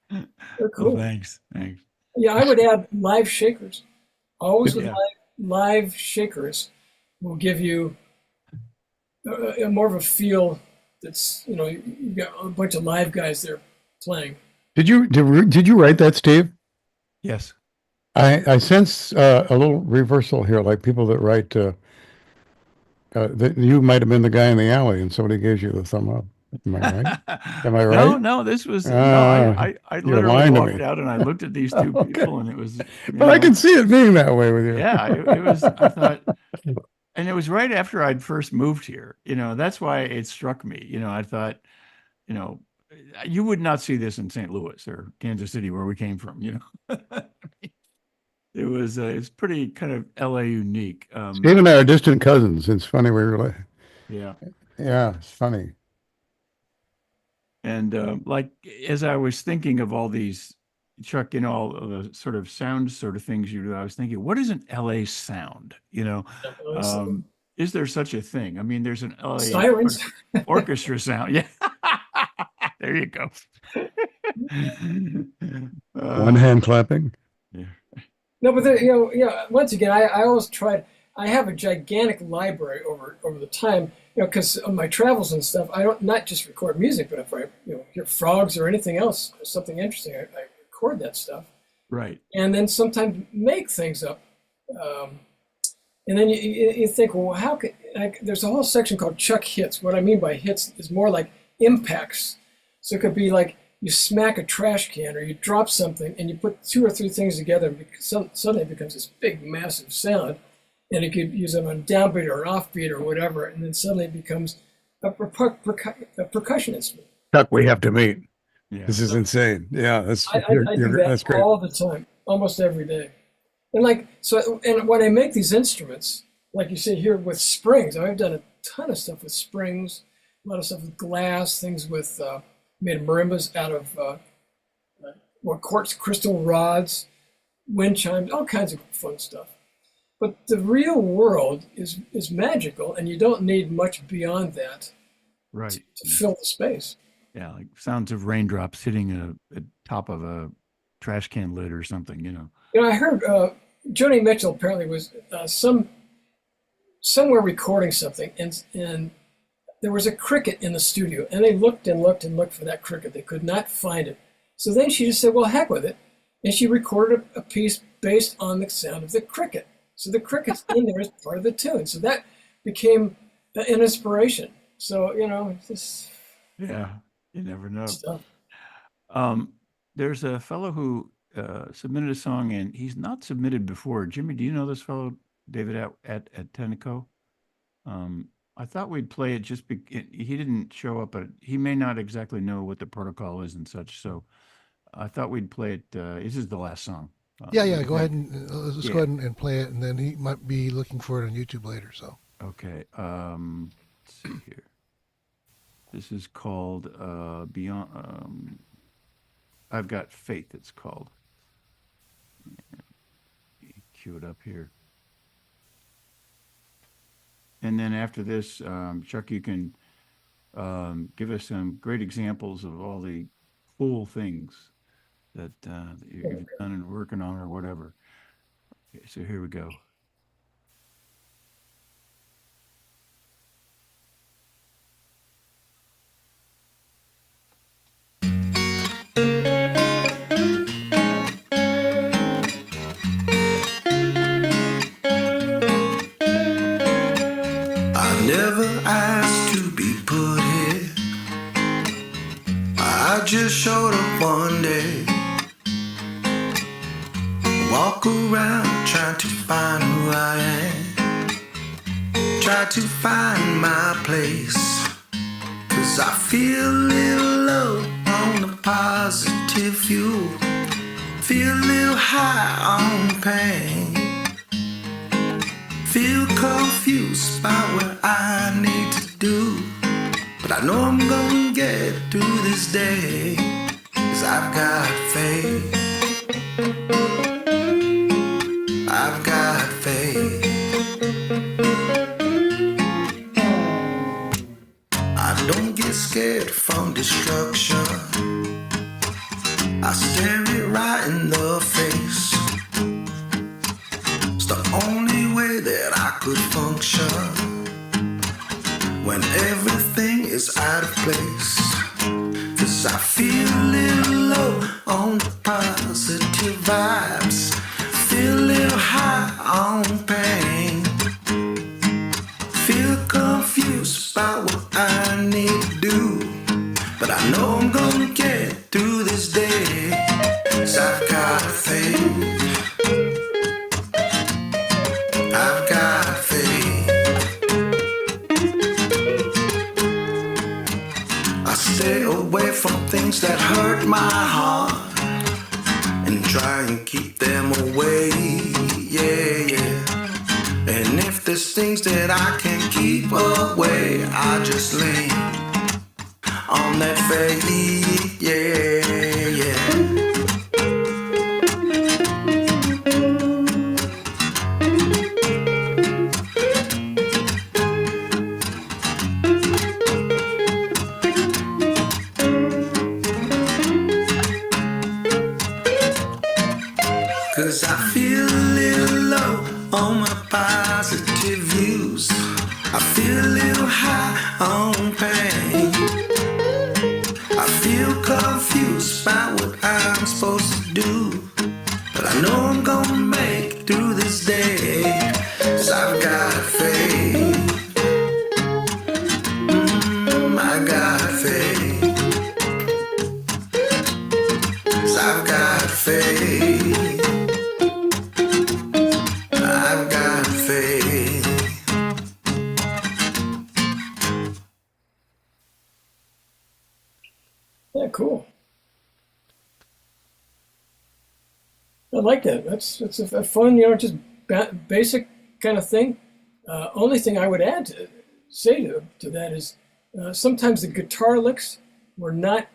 Very cool. Oh, thanks. Thanks. Yeah, I would add live shakers. Always with Yeah. live shakers will give you a more of a feel that's, you know, you've got a bunch of live guys there playing. Did you write that, Steve? Yes. I sense a little reversal here, like people that write. That you might have been the guy in the alley, and somebody gave you the thumb up. Am I right? Am I right? No, this was no. I you're literally lying to walked me. out and I looked at these two Okay. people, and it was. But I can see it being that way with you. Yeah, it was. I thought, and it was right after I'd first moved here. You know, that's why it struck me. You know, I thought, you know, you would not see this in St. Louis or Kansas City, where we came from. You know, it was. It's pretty kind of LA unique. Steve and I are distant cousins. It's funny we were like, Yeah. yeah, it's funny. And like as I was thinking of all these, Chuck, you know, all of the sort of sound sort of things you do, I was thinking, what is an LA sound? You know, is there such a thing? I mean, there's an LA Sirens. orchestra sound. Yeah, there you go. One hand clapping. Yeah. No, but there, you know, yeah. Once again, I always tried. I have a gigantic library over the time, you know, because of my travels and stuff. I don't not just record music, but if I hear frogs or anything else, or something interesting, I record that stuff. Right. And then sometimes make things up. And then you think, well, how could there's a whole section called Chuck Hits. What I mean by hits is more like impacts. So it could be like you smack a trash can or you drop something and you put two or three things together and suddenly it becomes this big, massive sound. And you could use it on a downbeat or an offbeat or whatever. And then suddenly it becomes a percussion instrument. Chuck, we have to meet. Yeah. This is insane. Yeah, that's I do that that's great. all the time, almost every day. And and when I make these instruments, like you see here with springs, I've done a ton of stuff with springs, a lot of stuff with glass, things with made marimbas out of quartz crystal rods, wind chimes, all kinds of fun stuff. But the real world is magical, and you don't need much beyond that, Right. to fill the space. Yeah, like sounds of raindrops hitting a top of a trash can lid or something. You know. You know, I heard Joni Mitchell apparently was somewhere recording something, and there was a cricket in the studio, and they looked and looked and looked for that cricket. They could not find it. So then she just said, well, heck with it. And she recorded a piece based on the sound of the cricket. So the cricket's in there as part of the tune. So that became an inspiration. So, you know, just Yeah, you never know. stuff. There's a fellow who submitted a song, and he's not submitted before. Jimmy, do you know this fellow, David at Tenneco? I thought we'd play it just he didn't show up, but he may not exactly know what the protocol is and such. So I thought we'd play it. This is the last song. Yeah, we yeah. can Go have- ahead and let's go yeah. ahead and play it, and then he might be looking for it on YouTube later. So Okay. Let's see here. This is called Beyond. I've Got Faith. It's called. Cue it up here. And then after this, Chuck, you can give us some great examples of all the cool things that you've done and working on or whatever. Okay, so here we go. I never asked to be put here. I just showed up one day. Walk around trying to find who I am. Try to find my place. 'Cause I feel a little low on the positive fuel. Feel a little high on pain. Feel confused about what I need to do. But I know I'm gonna get through this day. 'Cause I've got faith. I've got faith. I don't get scared from destruction. I stare it right in the face. It's the only way that I could function when everything is out of place. 'Cause I feel a little low on the positive vibes. Feel a little high on pain. Feel confused about what I need to do. But I know I'm gonna get through this day. 'Cause I've got faith. I've got faith. I stay away from things that hurt my heart and try and keep them away. Yeah, yeah. And if there's things that I can keep away, I just lean on that faith. Yeah, yeah. 'Cause I feel a little low on my positive views. I feel a little high on pain. I feel confused about what I'm supposed to do. But I know I'm gonna make it through this day. 'Cause I've got faith. I got faith. 'Cause I've got faith. I've got faith. Yeah, cool. I like that. That's a fun, just basic kind of thing. Only thing I would add to that is sometimes the guitar licks were not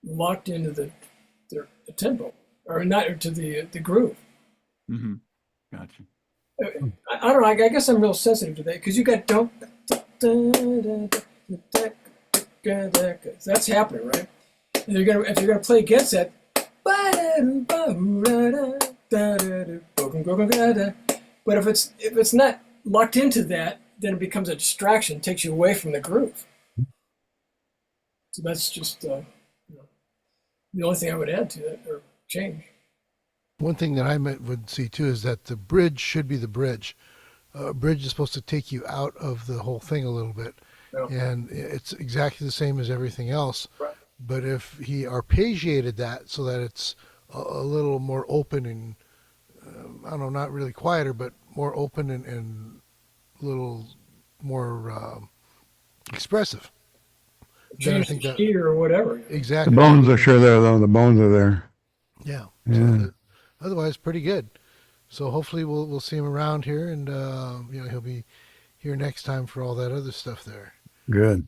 locked into the tempo or not to the groove. Mm-hmm. Gotcha. I don't know. I guess I'm real sensitive to that because you got don't. That's happening, right? And if you're gonna play against that, but if it's not locked into that, then it becomes a distraction, takes you away from the groove. So that's just the only thing I would add to that or change. one thing that I would see too is that the bridge should be the bridge. Bridge is supposed to take you out of the whole thing a little bit, Yeah. and it's exactly the same as everything else. Right. But if he arpeggiated that so that it's a little more open and I don't know, not really quieter, but more open and a little more expressive. Then I Change think the that key or whatever. The exactly. bones are sure there, though. The bones are there. Yeah. Yeah. Otherwise, pretty good. So hopefully we'll see him around here, and he'll be here next time for all that other stuff there. Good.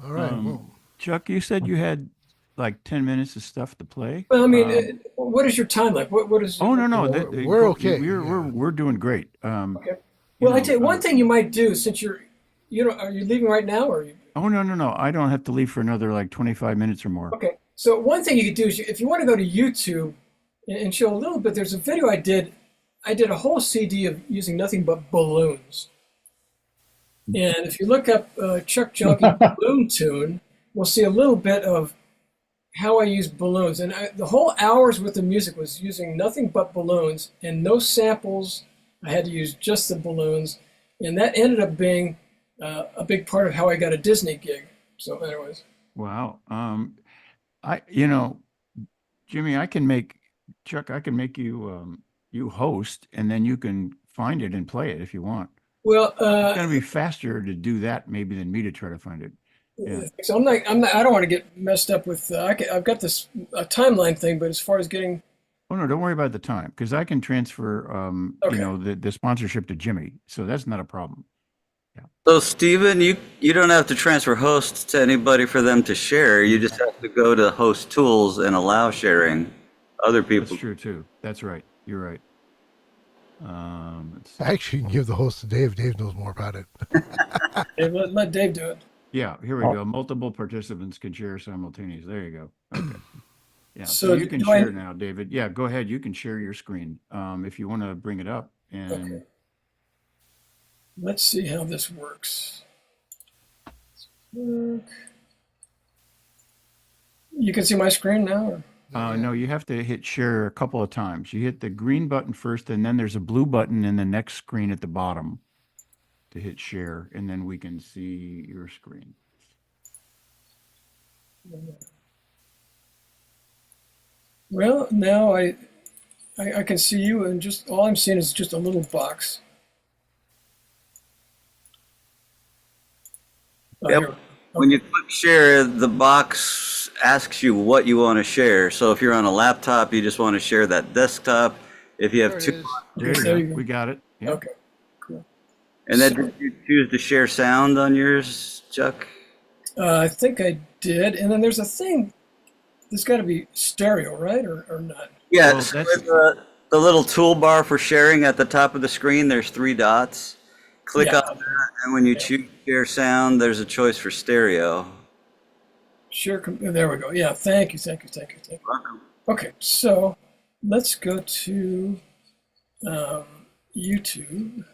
All right. Well, Chuck, you said you had like 10 minutes of stuff to play. Well, I mean, what is your time like? What is? Oh no, no, we're okay. We're doing great. Okay. Well, I tell you one thing you might do since are you leaving right now or? Oh no, I don't have to leave for another like 25 minutes or more. Okay. So one thing you could do is if you want to go to YouTube and show a little bit, there's a video I did. I did a whole CD of using nothing but balloons. And if you look up Chuck Jonkey balloon tune, we'll see a little bit of how I use balloons. And the whole hours with the music was using nothing but balloons and no samples. I had to use just the balloons. And that ended up being a big part of how I got a Disney gig. So anyways. Wow. Jimmy, I can make you you host, and then you can find it and play it if you want. Well, it's going to be faster to do that maybe than me to try to find it. Yeah. So I don't want to get messed up with. I've got this timeline thing, but as far as getting. Oh no, don't worry about the time because I can transfer, the sponsorship to Jimmy, so that's not a problem. Yeah. So Stephen, you don't have to transfer hosts to anybody for them to share. You just have to go to host tools and allow sharing other people. That's true too. That's right. You're right. Actually, you can give the host to Dave. Dave knows more about it. Hey, let Dave do it. Yeah, here we go. Multiple participants can share simultaneously. There you go. Okay. Yeah, so you can do share now, David. Yeah, go ahead. You can share your screen if you want to bring it up. And okay. Let's see how this works. You can see my screen now? Or? No, you have to hit share a couple of times. You hit the green button first, and then there's a blue button in the next screen at the bottom to hit share, and then we can see your screen. Well, now I can see you, and just all I'm seeing is just a little box. Yep. When you click share, the box asks you what you want to share. So if you're on a laptop, you just want to share that desktop. If you have two, there you go. We got it. Yep. Okay, cool. And then did you choose to share sound on yours, Chuck? I think I did. And then there's a thing. There's got to be stereo, right, or not? Yeah. Well, so the little toolbar for sharing at the top of the screen, there's 3 dots. Click on that, and when you choose share sound, there's a choice for stereo. Sure. There we go. Yeah. Thank you. Welcome. Okay. So let's go to YouTube.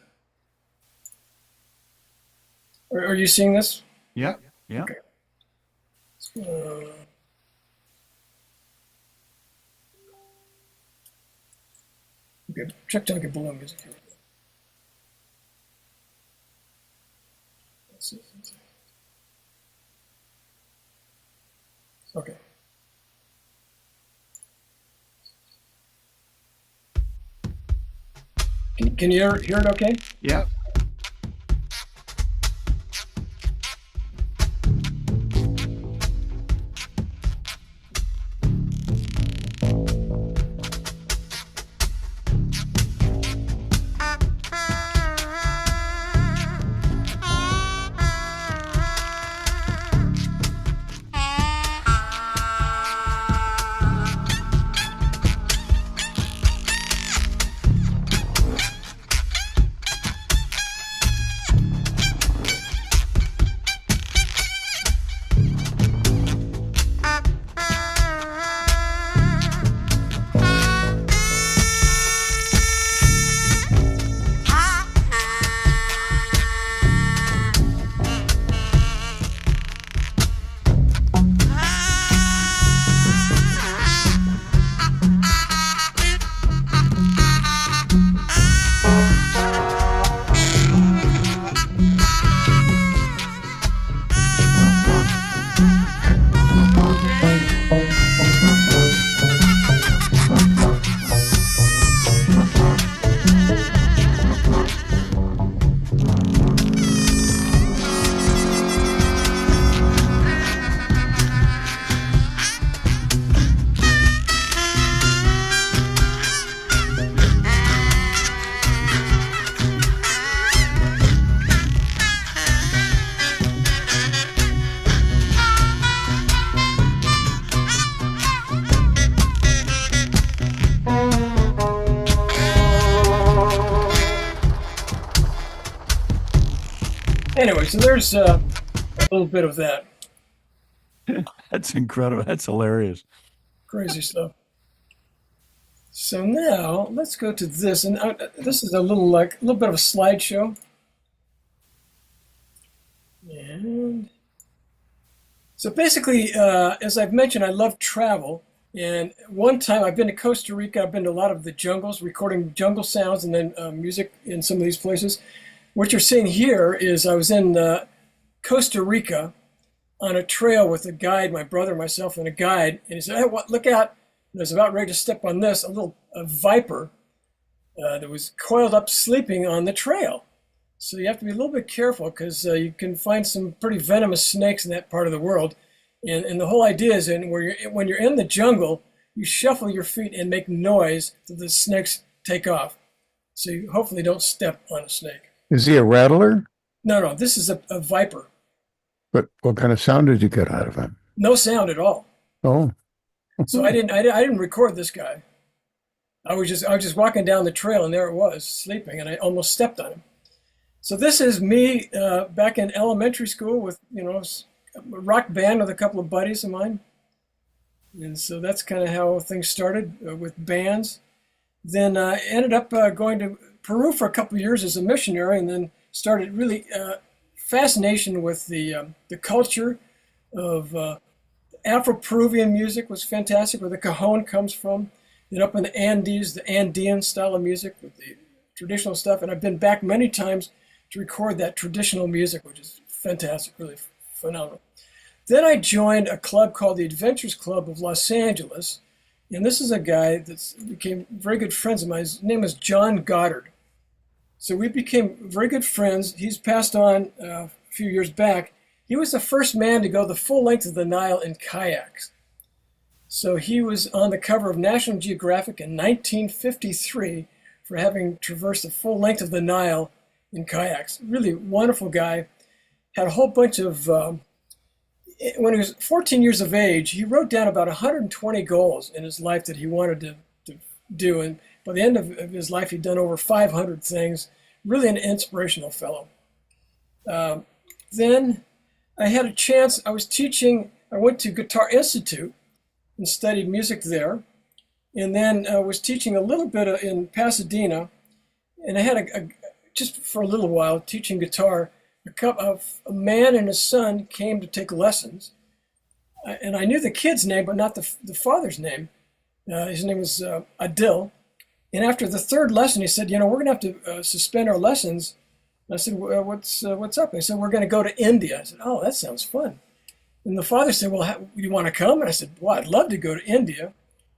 Are you seeing this? Yeah. Yeah. Okay. Okay. Chuck Jonkey balloon music here. Let's see. Okay. Can you hear it okay? Yeah. Anyway, so there's a little bit of that That's incredible. That's hilarious. crazy stuff. So now let's go to this, and this is a little bit of a slideshow. And so basically, as I've mentioned, I love travel. And one time I've been to Costa Rica. I've been to a lot of the jungles, recording jungle sounds and then music in some of these places. What you're seeing here is I was in Costa Rica on a trail with a guide, my brother, myself, and a guide. And he said, "Hey, look out." And I was about ready to step on this, a viper that was coiled up sleeping on the trail. So you have to be a little bit careful because you can find some pretty venomous snakes in that part of the world. And the whole idea is when you're in the jungle, you shuffle your feet and make noise so the snakes take off. So you hopefully don't step on a snake. Is he a rattler? No, this is a viper. But what kind of sound did you get out of him? No sound at all. Oh. So I didn't record this guy. I was just walking down the trail and there it was, sleeping, and I almost stepped on him. So this is me back in elementary school with, a rock band with a couple of buddies of mine. And so that's kind of how things started with bands. Then I ended up going to Peru for a couple of years as a missionary, and then started really fascination with the culture of Afro-Peruvian music was fantastic, where the cajon comes from. Then up in the Andes, the Andean style of music with the traditional stuff. And I've been back many times to record that traditional music, which is fantastic, really phenomenal. Then I joined a club called the Adventures Club of Los Angeles. And this is a guy that became very good friends of mine. His name is John Goddard. So we became very good friends. He's passed on a few years back. He was the first man to go the full length of the Nile in kayaks. So he was on the cover of National Geographic in 1953 for having traversed the full length of the Nile in kayaks. Really wonderful guy. Had a whole bunch of, when he was 14 years of age, he wrote down about 120 goals in his life that he wanted to do. And by the end of his life, he'd done over 500 things. Really an inspirational fellow. Then I had a chance, I went to Guitar Institute and studied music there. And then I was teaching a little bit in Pasadena. And I had just for a little while, teaching guitar. A man and his son came to take lessons. And I knew the kid's name, but not the father's name. His name was Adil. And after the third lesson, he said, we're going to have to suspend our lessons. And I said, what's up? And he said, we're going to go to India. I said, oh, that sounds fun. And the father said, well, do you want to come? And I said, well, I'd love to go to India.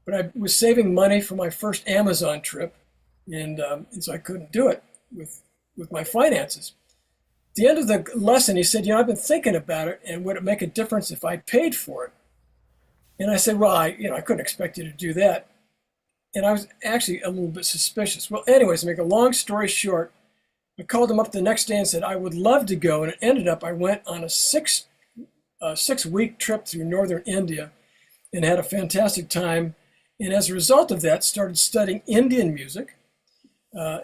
But I was saving money for my first Amazon trip. And so I couldn't do it with my finances. At the end of the lesson, he said, I've been thinking about it, and would it make a difference if I paid for it? And I said, well, I couldn't expect you to do that. And I was actually a little bit suspicious. Well, anyways, to make a long story short, I called him up the next day and said, I would love to go. And it ended up, I went on a six-week trip through northern India and had a fantastic time. And as a result of that, started studying Indian music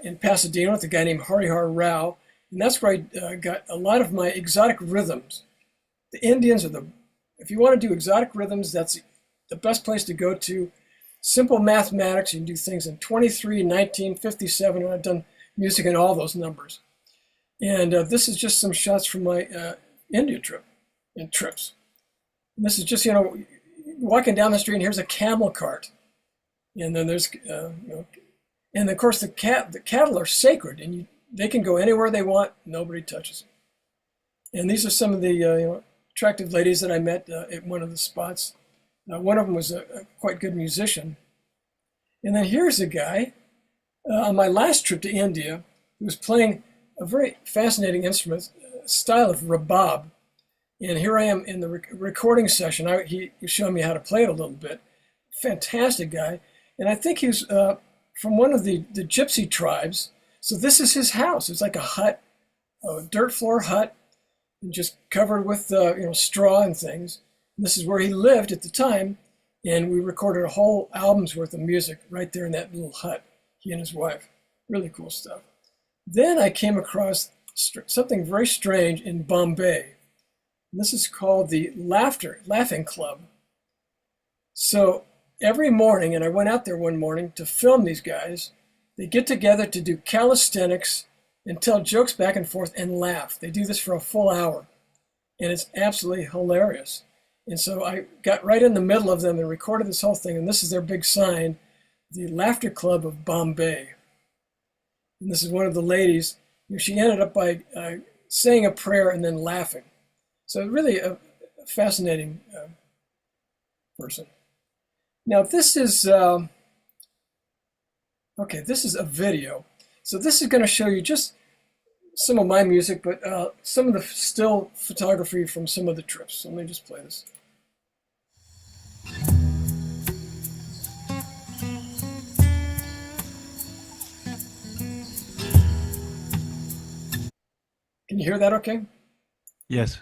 in Pasadena with a guy named Harihar Rao. And that's where I got a lot of my exotic rhythms. The Indians if you want to do exotic rhythms, that's the best place to go to. Simple mathematics, you can do things in 23, 19, 57, and I've done music in all those numbers. And this is just some shots from my India trip and trips. And this is just, walking down the street and here's a camel cart. And then there's, and of course the cattle are sacred and they can go anywhere they want, nobody touches them. And these are some of the attractive ladies that I met at one of the spots. One of them was a quite good musician. And then here's a guy on my last trip to India who was playing a very fascinating instrument, style of rabab. And here I am in the recording session. He was showing me how to play it a little bit. Fantastic guy. And I think he was from one of the gypsy tribes. So this is his house. It's like a hut, a dirt floor hut, and just covered with straw and things. And this is where he lived at the time, and we recorded a whole album's worth of music right there in that little hut, he and his wife. Really cool stuff. Then I came across something very strange in Bombay. And this is called the Laughing Club. So every morning, and I went out there one morning to film these guys, they get together to do calisthenics and tell jokes back and forth and laugh. They do this for a full hour, and it's absolutely hilarious. And so I got right in the middle of them and recorded this whole thing, and this is their big sign, the Laughter Club of Bombay. And this is one of the ladies. She ended up by saying a prayer and then laughing. So really a fascinating person. Now this is, this is a video. So this is going to show you just some of my music, but some of the still photography from some of the trips. So let me just play this. Can you hear that okay? Yes.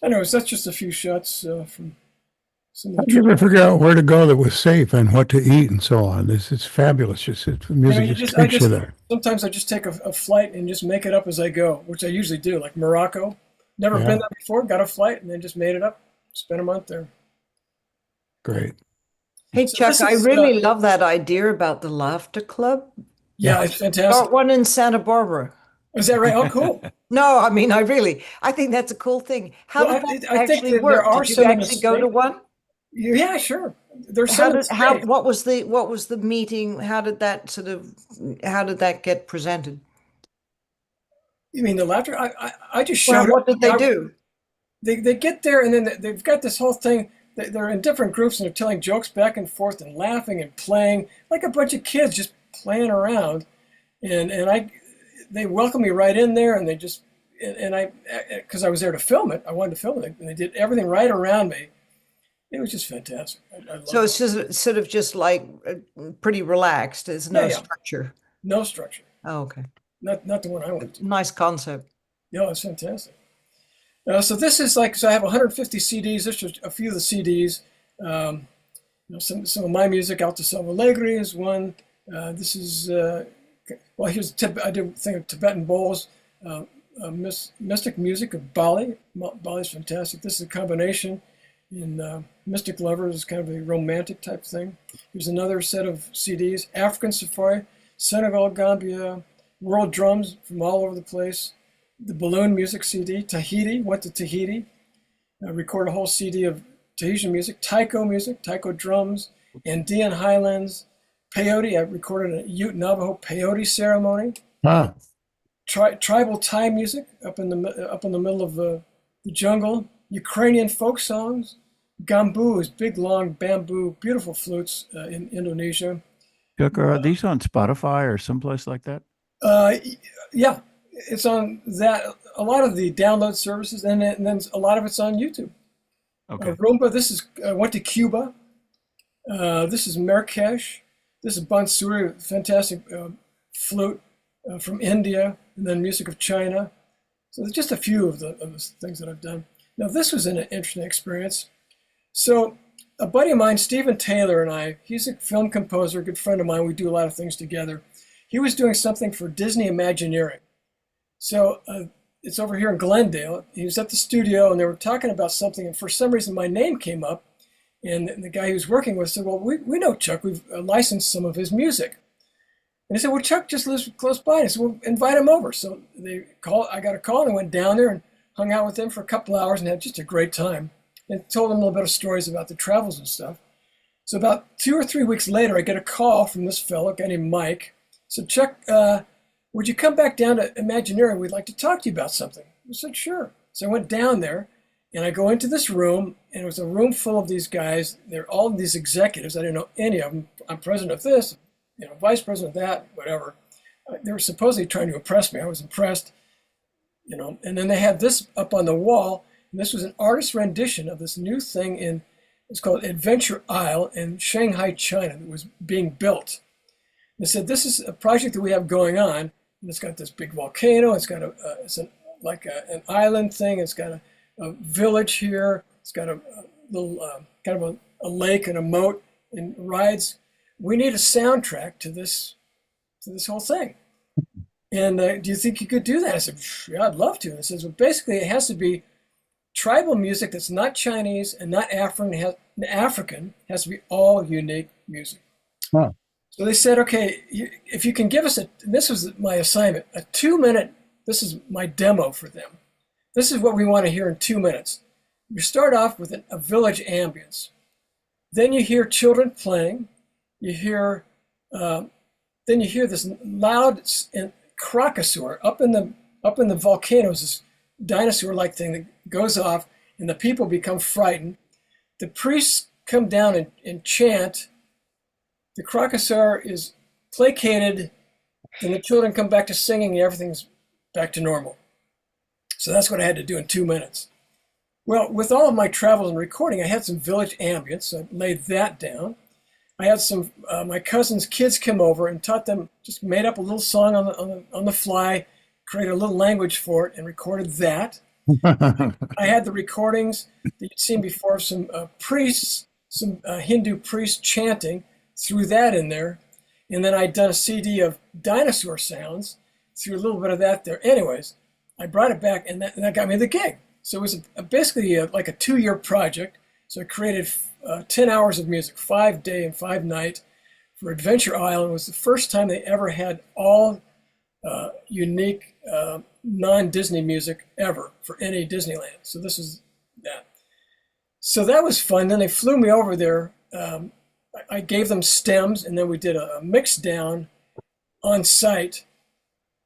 Anyways, that's just a few shots from How did you ever figure out where to go that was safe and what to eat and so on? It's fabulous. The music just takes you there. Sometimes I just take a flight and just make it up as I go, which I usually do, like Morocco. Never been there before, got a flight and then just made it up. Spent a month there. Great. Hey, So Chuck, this I is, really love that idea about the Laughter Club. Yeah, it's fantastic. Start one in Santa Barbara. Is that right? Oh, cool. No, I mean, I think that's a cool thing. How Well, did that I think actually that work? there are Did you some in the actually go to state. one? Yeah, sure. There's some in the state. What was the meeting? How did that get presented? You mean the laughter? I just Well, showed what up. did they do? They get there and then they've got this whole thing. They're in different groups and they're telling jokes back and forth and laughing and playing like a bunch of kids just playing around. And they welcomed me right in there and they just, and I, because I was there to film it, I wanted to film it, and they did everything right around me. It was just fantastic. I So it's just sort of just like pretty relaxed. There's no structure. No structure. Oh, okay. Not the one I went to. Nice concept. Yeah, it's fantastic. So this is like, so I have 150 CDs. This is a few of the CDs. Some of my music, Alto Salvo Alegre is one. This is, well, here's I did a thing of Tibetan bowls. Mystic music of Bali. Bali's fantastic. This is a combination. In Mystic Lovers is kind of a romantic type thing. Here's another set of CDs. African Safari, Senegal, Gambia, world drums from all over the place. The balloon music CD, Tahiti, went to Tahiti. I recorded a whole CD of Tahitian music, taiko music, taiko drums, Andean highlands, peyote. I recorded a Ute Navajo peyote ceremony. Wow. Tribal Thai music up in the middle of the jungle. Ukrainian folk songs. Gambu is big, long bamboo, beautiful flutes in Indonesia. Chuck, are these on Spotify or someplace like that? Yeah, it's on that. A lot of the download services, and then a lot of it's on YouTube. Okay. Rumba. This is went to Cuba. This is Marrakesh. This is Bansuri, fantastic flute from India, and then music of China. So there's just a few of the things that I've done. Now this was an interesting experience. So a buddy of mine, Stephen Taylor, and I, he's a film composer, a good friend of mine. We do a lot of things together. He was doing something for Disney Imagineering. So it's over here in Glendale. He was at the studio and they were talking about something. And for some reason, my name came up. And the guy he was working with said, well, we know Chuck. We've licensed some of his music. And he said, well, Chuck just lives close by. I said, well, invite him over. So I got a call and I went down there and hung out with him for a couple hours and had just a great time. And told him a little bit of stories about the travels and stuff. So about 2 or 3 weeks later, I get a call from this fellow, a guy named Mike. Said, Chuck, would you come back down to Imagineering? We'd like to talk to you about something. I said, sure. So I went down there and I go into this room and it was a room full of these guys. They're all these executives. I didn't know any of them. I'm president of this, vice president of that, whatever. They were supposedly trying to impress me. I was impressed, and then they had this up on the wall. And this was an artist's rendition of this new thing it's called Adventure Isle in Shanghai, China, that was being built. They said, this is a project that we have going on, and it's got this big volcano, it's got an island thing, it's got a village here, it's got a little kind of a lake and a moat and rides. We need a soundtrack to this whole thing. And do you think you could do that? I said, yeah, I'd love to. And it says, well, basically it has to be tribal music that's not Chinese and not African, has to be all unique music. Wow. So they said, okay, if you can give us this was my assignment, a 2-minute, this is my demo for them. This is what we want to hear in 2 minutes. You start off with a village ambience. Then you hear children playing. You hear, then you hear this loud crocosaur up in the volcanoes, this dinosaur-like thing that goes off, and the people become frightened. The priests come down and chant. The crocosaur is placated, and the children come back to singing, and everything's back to normal. So that's what I had to do in 2 minutes. Well, with all of my travels and recording, I had some village ambience, so I laid that down. I had some my cousin's kids come over and taught them, just made up a little song on the fly, created a little language for it, and recorded that. I had the recordings that you'd seen before of some priests some Hindu priest chanting, threw that in there. And then I'd done a CD of dinosaur sounds, threw a little bit of that there. Anyways, I brought it back, and that got me the gig. So it was basically like a 2-year project. So I created 10 hours of music, 5-day and 5-night for Adventure Isle. It was the first time they ever had all unique non-Disney music ever for any Disneyland. So this is that. So that was fun. Then they flew me over there. I gave them stems, and then we did a mix down on site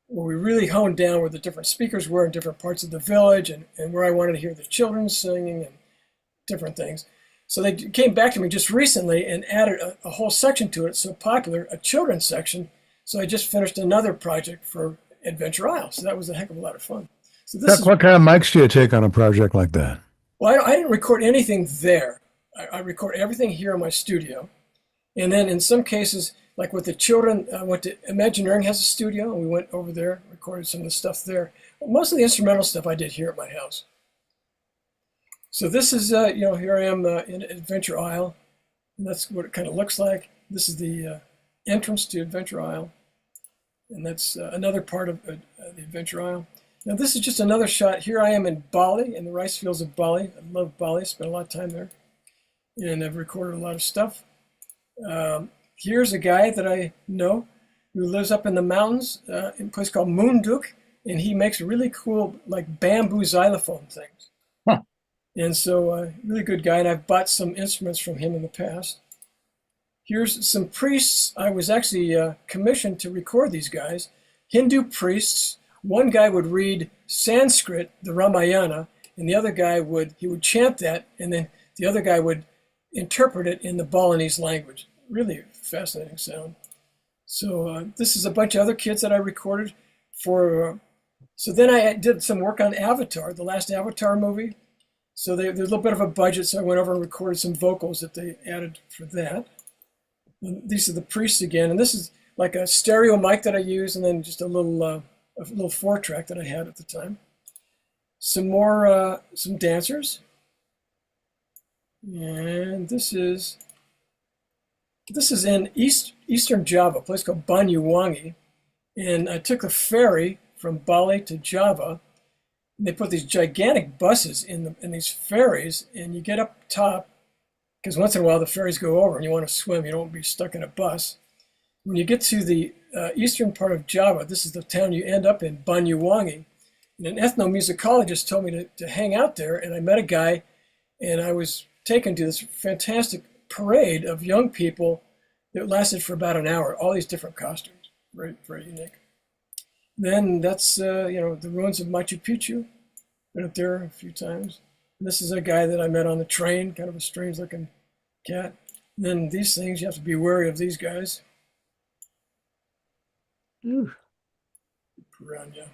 where we really honed down where the different speakers were in different parts of the village and where I wanted to hear the children singing and different things. So they came back to me just recently and added a whole section to it. It's so popular, a children's section. So I just finished another project for Adventure Isle. So that was a heck of a lot of fun. So this What kind of mics do you take on a project like that? Well, I didn't record anything there. I record everything here in my studio. And then in some cases, like with the children, I went to Imagineering has a studio, and we went over there, recorded some of the stuff there. But most of the instrumental stuff I did here at my house. So this is, here I am in Adventure Isle, and that's what it kind of looks like. This is the entrance to Adventure Isle, and that's another part of the Adventure Isle. Now this is just another shot. Here I am in Bali, in the rice fields of Bali. I love Bali, spent a lot of time there, and I've recorded a lot of stuff. Here's a guy that I know who lives up in the mountains in a place called Moonduk, and he makes really cool like bamboo xylophone things. Huh. And so really good guy, and I've bought some instruments from him in the past. Here's some priests. I was actually commissioned to record these guys. Hindu priests. One guy would read Sanskrit, the Ramayana, and the other guy would chant that, and then the other guy would interpret it in the Balinese language. Really fascinating sound. So this is a bunch of other kids that I recorded for. So then I did some work on Avatar, the last Avatar movie. So there's a little bit of a budget, so I went over and recorded some vocals that they added for that. And these are the priests again, and this is like a stereo mic that I use, and then just a little 4-track that I had at the time. Some more, some dancers. And this is in Eastern Java, a place called Banyuwangi. And I took a ferry from Bali to Java. And they put these gigantic buses in these ferries, and you get up top, because once in a while the ferries go over and you want to swim, you don't want to be stuck in a bus. When you get to the eastern part of Java, this is the town you end up in, Banyuwangi. And an ethnomusicologist told me to hang out there, and I met a guy, and I was taken to this fantastic parade of young people that lasted for about an hour, all these different costumes, very, very unique. Then that's, the ruins of Machu Picchu. Been up there a few times. And this is a guy that I met on the train, kind of a strange looking cat. And then these things, you have to be wary of these guys. Ooh. Piranha.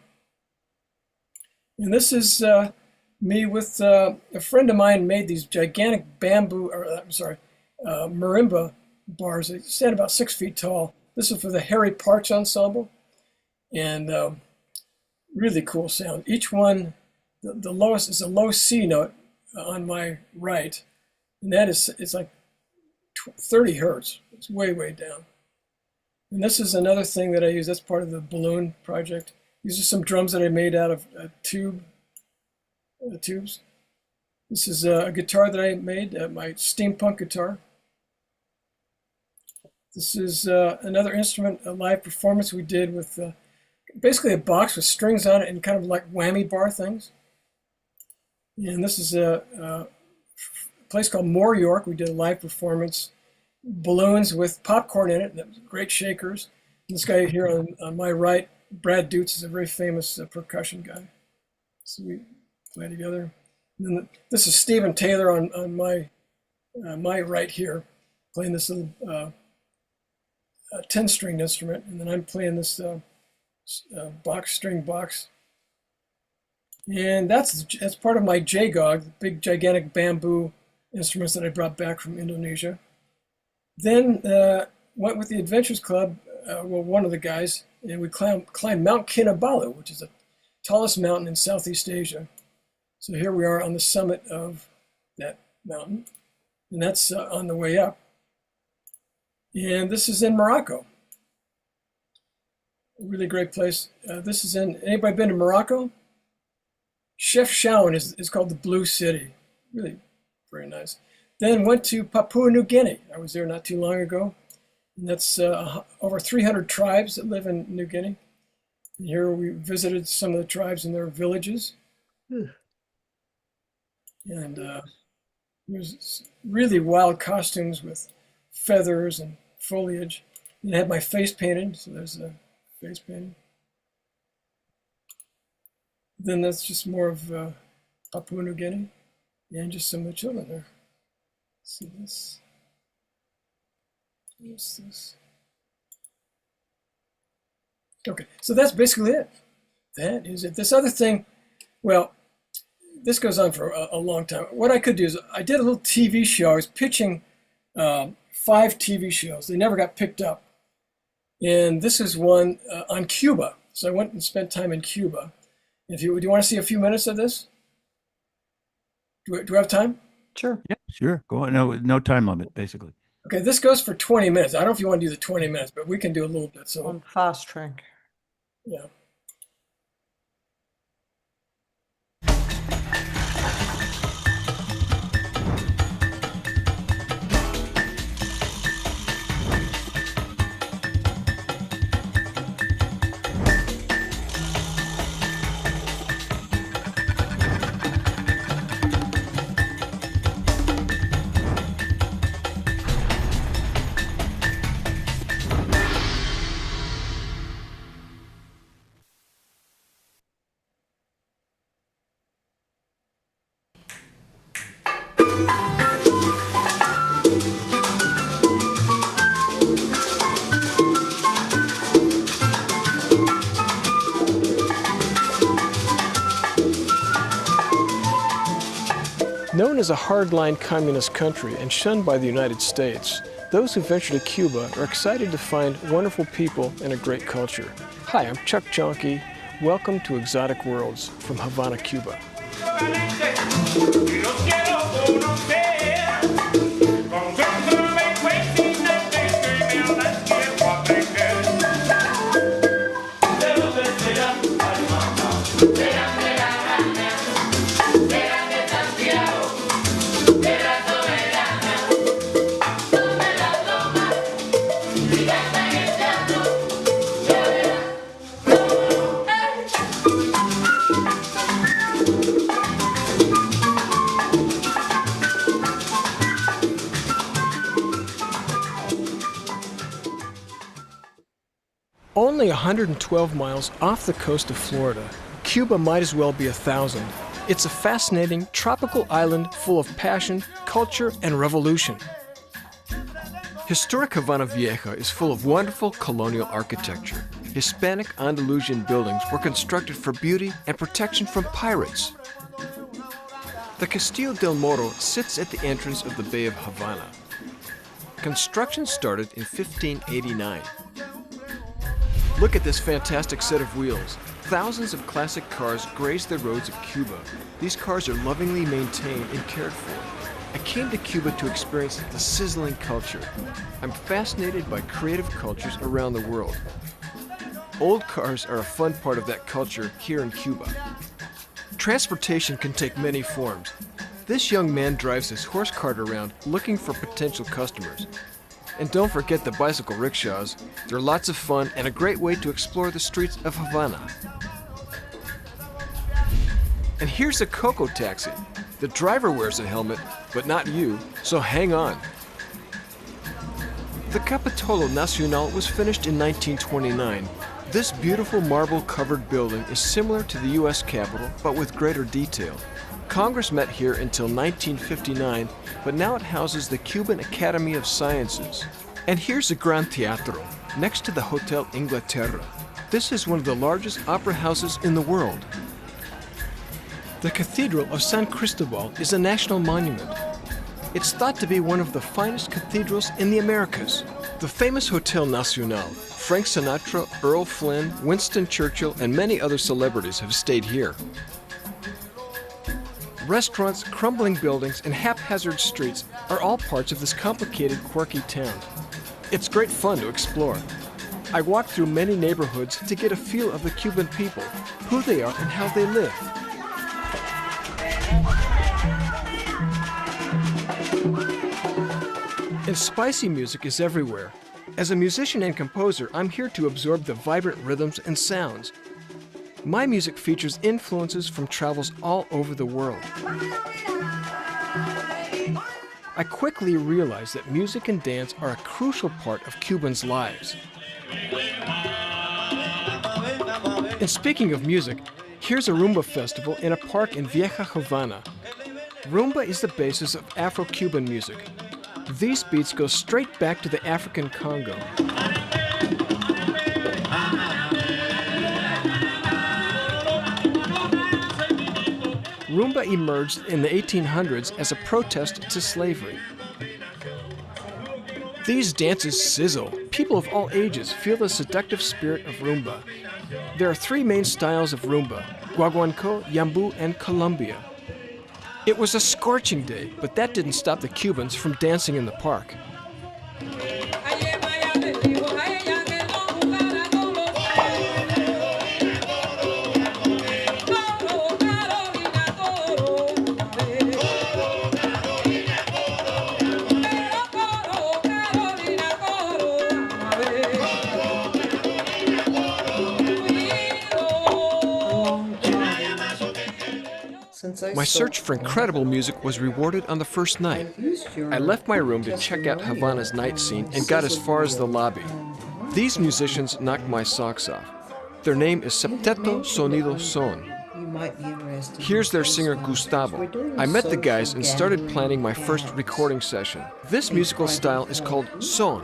And this is me with a friend of mine made these gigantic marimba bars. They stand about 6 feet tall. This is for the Harry Parks Ensemble. And really cool sound. Each one, the lowest is a low C note on my right. And that is, it's like 30 hertz. It's way, way down. And this is another thing that I use. That's part of the balloon project. These are some drums that I made out of tubes. This is a guitar that I made, my steampunk guitar. This is another instrument, a live performance we did with basically a box with strings on it and kind of like whammy bar things. And this is a place called More York. We did a live performance, balloons with popcorn in it, great shakers. And this guy here on my right, Brad Dutz, is a very famous percussion guy. So we play together. And then this is Stephen Taylor on my right here, playing this little 10-stringed instrument. And then I'm playing this string box. And that's part of my jagog, the big gigantic bamboo instruments that I brought back from Indonesia. Then went with the Adventures Club, one of the guys, and we climbed Mount Kinabalu, which is the tallest mountain in Southeast Asia. So here we are on the summit of that mountain. and that's on the way up. And this is in Morocco. A really great place. This is in, anybody been to Morocco? Chefchaouen is called the Blue City. Really very nice. Then went to Papua New Guinea. I was there not too long ago. And that's over 300 tribes that live in New Guinea. And here we visited some of the tribes in their villages. And there's really wild costumes with feathers and foliage. And I had my face painted, so there's a face painting. Then that's just more of Papua New Guinea and just some of the children there. See this? What's this? Okay, so that's basically it. That is it. This other thing, well, this goes on for a long time. What I could do is I did a little TV show. I was pitching 5 TV shows. They never got picked up. And this is one on Cuba. So I went and spent time in Cuba. Do you want to see a few minutes of this? Do we have time? Sure. Yeah, sure. Go on. No time limit, basically. Okay, this goes for 20 minutes. I don't know if you want to do the 20 minutes, but we can do a little bit. So On fast track. yeah. Known as a hardline communist country and shunned by the United States, those who venture to Cuba are excited to find wonderful people and a great culture. Hi, I'm Chuck Jonkey. Welcome to Exotic Worlds from Havana, Cuba. Only 112 miles off the coast of Florida, Cuba might as well be 1,000. It's a fascinating tropical island full of passion, culture, and revolution. Historic Havana Vieja is full of wonderful colonial architecture. Hispanic Andalusian buildings were constructed for beauty and protection from pirates. The Castillo del Morro sits at the entrance of the Bay of Havana. Construction started in 1589. Look at this fantastic set of wheels. Thousands of classic cars graze the roads of Cuba. These cars are lovingly maintained and cared for. I came to Cuba to experience the sizzling culture. I'm fascinated by creative cultures around the world. Old cars are a fun part of that culture here in Cuba. Transportation can take many forms. This young man drives his horse cart around looking for potential customers. And don't forget the bicycle rickshaws. They're lots of fun and a great way to explore the streets of Havana. And here's a Coco taxi. The driver wears a helmet, but not you, so hang on. The Capitolo Nacional was finished in 1929. This beautiful marble-covered building is similar to the U.S. Capitol, but with greater detail. Congress met here until 1959, but now it houses the Cuban Academy of Sciences. And here's the Gran Teatro, next to the Hotel Inglaterra. This is one of the largest opera houses in the world. The Cathedral of San Cristobal is a national monument. It's thought to be one of the finest cathedrals in the Americas. The famous Hotel Nacional, Frank Sinatra, Earl Flynn, Winston Churchill, and many other celebrities have stayed here. Restaurants, crumbling buildings, and haphazard streets are all parts of this complicated, quirky town. It's great fun to explore. I walked through many neighborhoods to get a feel of the Cuban people, who they are and how they live. And spicy music is everywhere. As a musician and composer, I'm here to absorb the vibrant rhythms and sounds. My music features influences from travels all over the world. I quickly realized that music and dance are a crucial part of Cubans' lives. And speaking of music, here's a rumba festival in a park in Vieja Havana. Rumba is the basis of Afro-Cuban music. These beats go straight back to the African Congo. Rumba emerged in the 1800s as a protest to slavery. These dances sizzle. People of all ages feel the seductive spirit of rumba. There are three main styles of rumba: guaguancó, yambú, and Colombia. It was a scorching day, but that didn't stop the Cubans from dancing in the park. My search for incredible music was rewarded on the first night. I left my room to check out Havana's night scene and got as far as the lobby. These musicians knocked my socks off. Their name is Septeto Sonido Son. Here's their singer Gustavo. I met the guys and started planning my first recording session. This musical style is called son.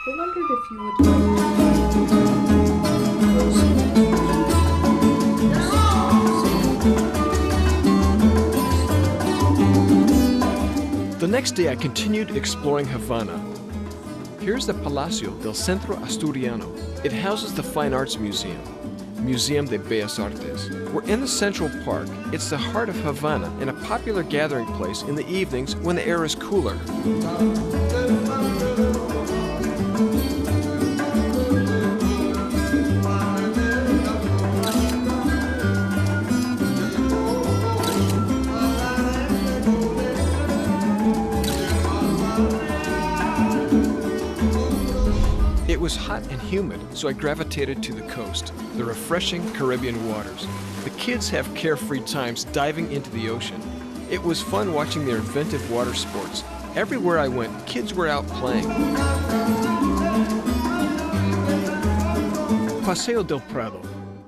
I wondered if you would The next day I continued exploring Havana. Here's the Palacio del Centro Asturiano. It houses the Fine Arts Museum, Museum de Bellas Artes. We're in the Central Park. It's the heart of Havana and a popular gathering place in the evenings when the air is cooler. It was hot and humid, so I gravitated to the coast, the refreshing Caribbean waters. The kids have carefree times diving into the ocean. It was fun watching their inventive water sports. Everywhere I went, kids were out playing. Paseo del Prado.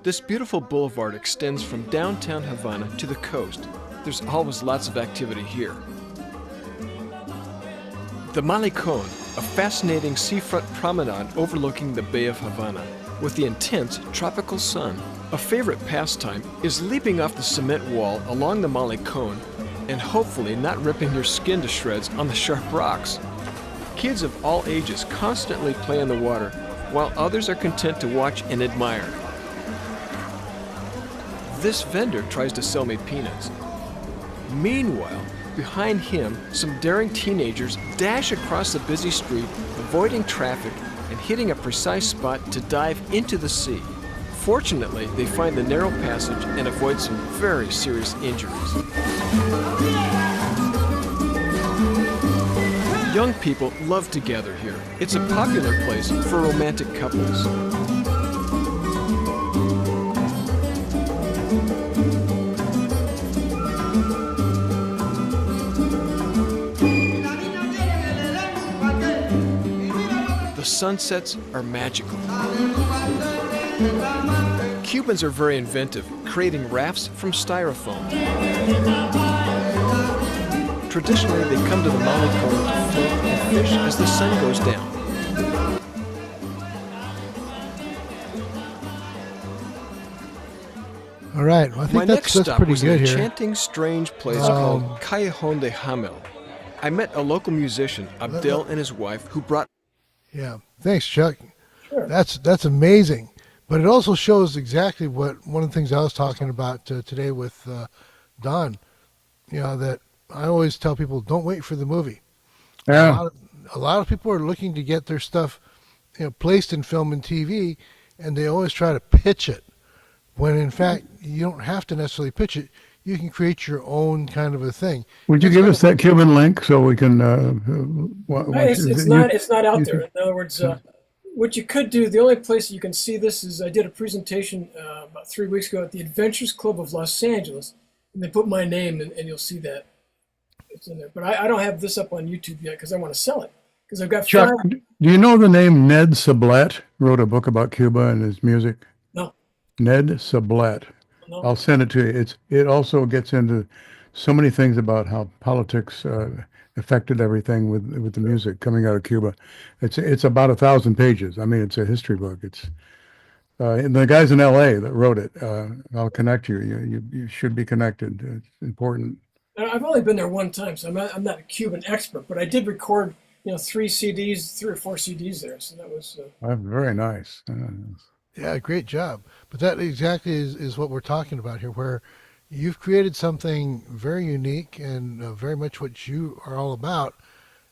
This beautiful boulevard extends from downtown Havana to the coast. There's always lots of activity here. The Malecón, a fascinating seafront promenade overlooking the Bay of Havana, with the intense tropical sun. A favorite pastime is leaping off the cement wall along the Malecón and hopefully not ripping your skin to shreds on the sharp rocks. Kids of all ages constantly play in the water, while others are content to watch and admire. This vendor tries to sell me peanuts. Meanwhile, behind him, some daring teenagers dash across the busy street, avoiding traffic and hitting a precise spot to dive into the sea. Fortunately, they find the narrow passage and avoid some very serious injuries. Young people love to gather here. It's a popular place for romantic couples. The sunsets are magical. Cubans are very inventive, creating rafts from styrofoam. Traditionally, they come to the Malecón to float and fish as the sun goes down. All right, well, I think My next that's stop pretty was an good here. enchanting, strange place called Callejón de Hamel. I met a local musician, Abdel, and his wife, who brought. Yeah. Thanks, Chuck. Sure. That's amazing. But it also shows exactly what one of the things I was talking about today with Don. You know, that I always tell people, don't wait for the movie. Yeah. A lot of people are looking to get their stuff, placed in film and TV, and they always try to pitch it. When in fact, you don't have to necessarily pitch it. You can create your own kind of a thing. Would you give us that Cuban link so we can? It's not out there. In other words, what you could do, the only place you can see this is I did a presentation about 3 weeks ago at the Adventures Club of Los Angeles, and they put my name, and you'll see that it's in there. But I don't have this up on YouTube yet because I want to sell it because I've got Chuck, do you know the name Ned Sublette? Wrote a book about Cuba and his music. No. Ned Sublette. No. I'll send it to you. It also gets into so many things about how politics affected everything with the music coming out of Cuba. It's about 1,000 pages. I mean, it's a history book. It's and the guys in L.A. that wrote it. I'll connect you. You should be connected. It's important. I've only been there one time, so I'm not a Cuban expert, but I did record 3 or 4 CDs there. So that was very nice. Yeah, great job. But that exactly is what we're talking about here, where you've created something very unique and very much what you are all about,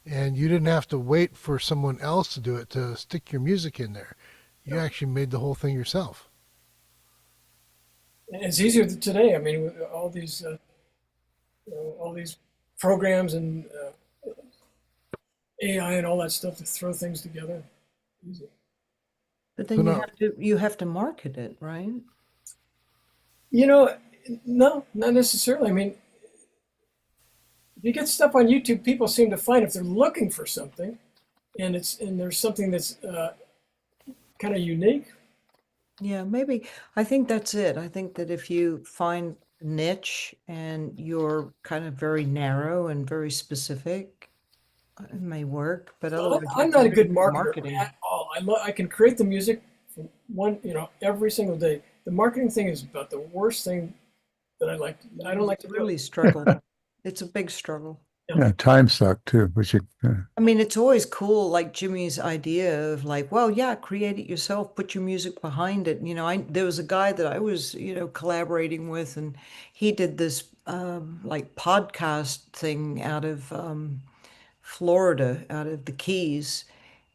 and you didn't have to wait for someone else to do it to stick your music in there. You actually made the whole thing yourself. And it's easier today. I mean, with all these programs and AI and all that stuff to throw things together. Easy. But then you have to market it, right? No, not necessarily. I mean, if you get stuff on YouTube, people seem to find if they're looking for something, and there's something that's kind of unique. Yeah, maybe. I think that's it. I think that if you find a niche and you're kind of very narrow and very specific, it may work. But otherwise, I'm not a good marketer at all. I can create the music from every single day. The marketing thing is about the worst thing that I like. I don't like to really struggle. It's a big struggle. Yeah, time suck too. I mean, it's always cool, like Jimmy's idea of create it yourself, put your music behind it. There was a guy that I was, collaborating with, and he did this podcast thing out of Florida, out of the Keys,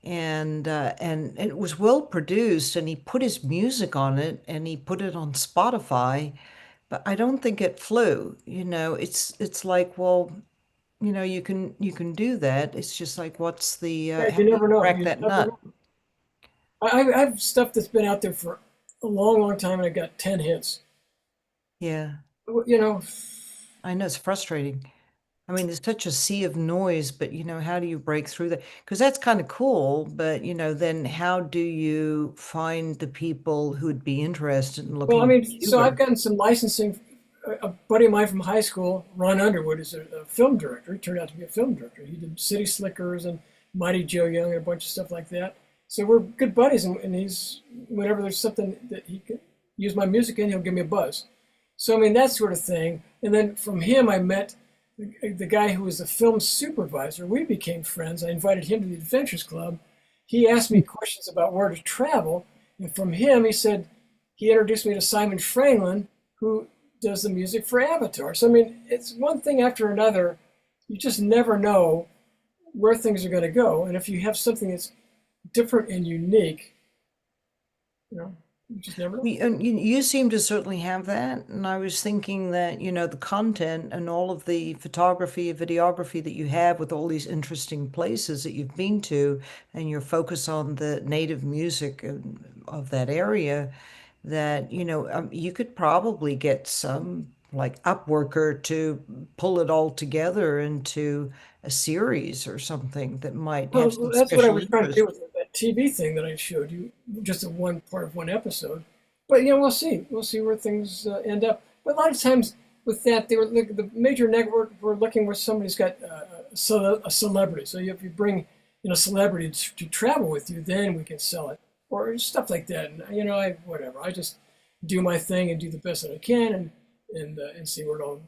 and it was well produced, and he put his music on it, and he put it on Spotify, but I don't think it flew. It's like, well, you can do that. It's just like, what's the you never know. crack that nut? I have stuff that's been out there for a long, long time, and I got 10 hits. Yeah. I know it's frustrating. I mean, there's such a sea of noise, but how do you break through that? Because that's kind of cool, but then how do you find the people who would be interested in looking? Well, I mean, so I've gotten some licensing. A buddy of mine from high school, Ron Underwood, is a film director. He turned out to be a film director. He did City Slickers and Mighty Joe Young and a bunch of stuff like that. So we're good buddies, and he's, whenever there's something that he can use my music in, he'll give me a buzz. So I mean, that sort of thing. And then from him, I met the guy who was the film supervisor. We became friends. I invited him to the Adventures Club. He asked me questions about where to travel, and from him, he introduced me to Simon Franklin, who does the music for Avatar. So I mean, it's one thing after another. You just never know where things are going to go, and if you have something that's different and unique, you just never know. You seem to certainly have that, and I was thinking that the content and all of the photography, videography that you have with all these interesting places that you've been to, and your focus on the native music of that area, that you could probably get some Upworker to pull it all together into a series or something that might have some that's what I was special trying to do interest. with that TV thing that I showed you, just a one part of one episode. But we'll see where things end up. But a lot of times with that, the major network were looking where somebody's got a celebrity. So if you bring celebrity to travel with you, then we can sell it, or stuff like that. And I just do my thing and do the best that I can, and see where it all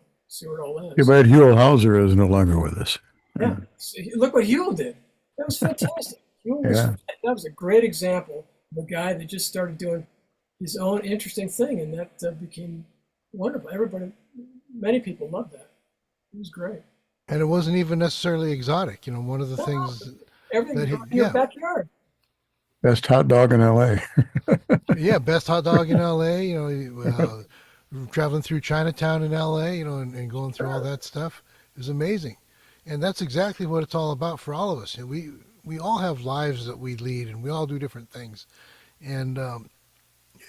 ends. Too bad Huell Hauser is no longer with us. Yeah. See, look what Huel did. That was fantastic. Yeah. That was a great example of a guy that just started doing his own interesting thing, and that became wonderful. Everybody, many people loved that. It was great. And it wasn't even necessarily exotic. One of the No, things everything that grew he, in your yeah, backyard. Best hot dog in LA. yeah, best hot dog in L.A. Traveling through Chinatown in L.A. And going through all that stuff is amazing, and that's exactly what it's all about for all of us. We all have lives that we lead, and we all do different things, and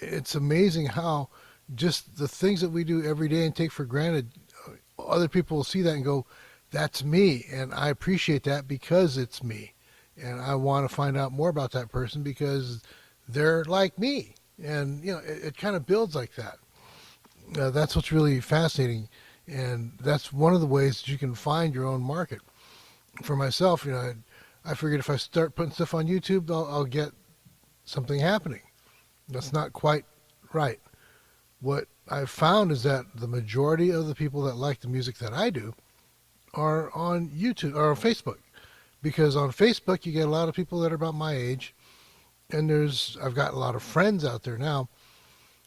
it's amazing how just the things that we do every day and take for granted, other people will see that and go, "That's me," and I appreciate that because it's me, and I want to find out more about that person because they're like me, and it kind of builds like that. That's what's really fascinating, and that's one of the ways that you can find your own market. For myself, I figured if I start putting stuff on YouTube, I'll get something happening. That's not quite right. What I've found is that the majority of the people that like the music that I do are on YouTube or on Facebook, because on Facebook you get a lot of people that are about my age, and I've got a lot of friends out there now.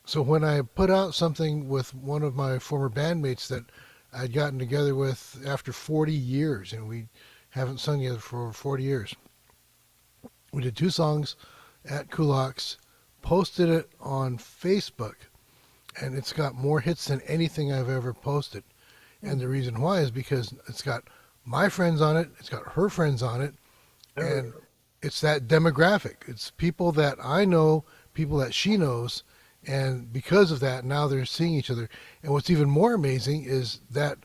So when I put out something with one of my former bandmates that I'd gotten together with after 40 years, and we haven't sung together for 40 years, we did two songs at Kulak's, posted it on Facebook, and it's got more hits than anything I've ever posted. And the reason why is because it's got my friends on it, it's got her friends on it, and it's that demographic. It's people that I know, people that she knows, and because of that, now they're seeing each other. And what's even more amazing is that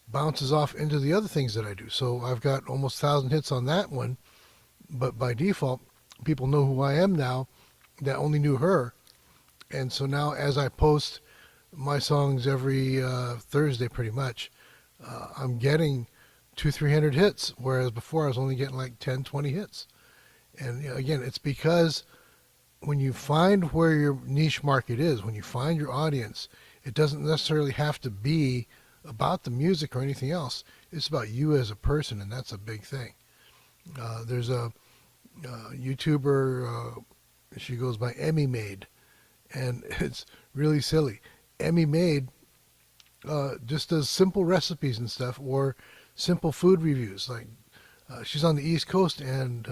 bounces off into the other things that I do. So I've got almost 1,000 hits on that one, but by default, people know who I am now that only knew her. And so now as I post my songs every Thursday pretty much, I'm getting 200-300 hits, whereas before I was only getting like 10, 20 hits. And again, it's because when you find where your niche market is, when you find your audience, it doesn't necessarily have to be about the music or anything else. It's about you as a person, and that's a big thing. There's a YouTuber, she goes by Emmy Maid, and it's really silly. Emmy Maid just does simple recipes and stuff, or simple food reviews. Like she's on the East Coast, and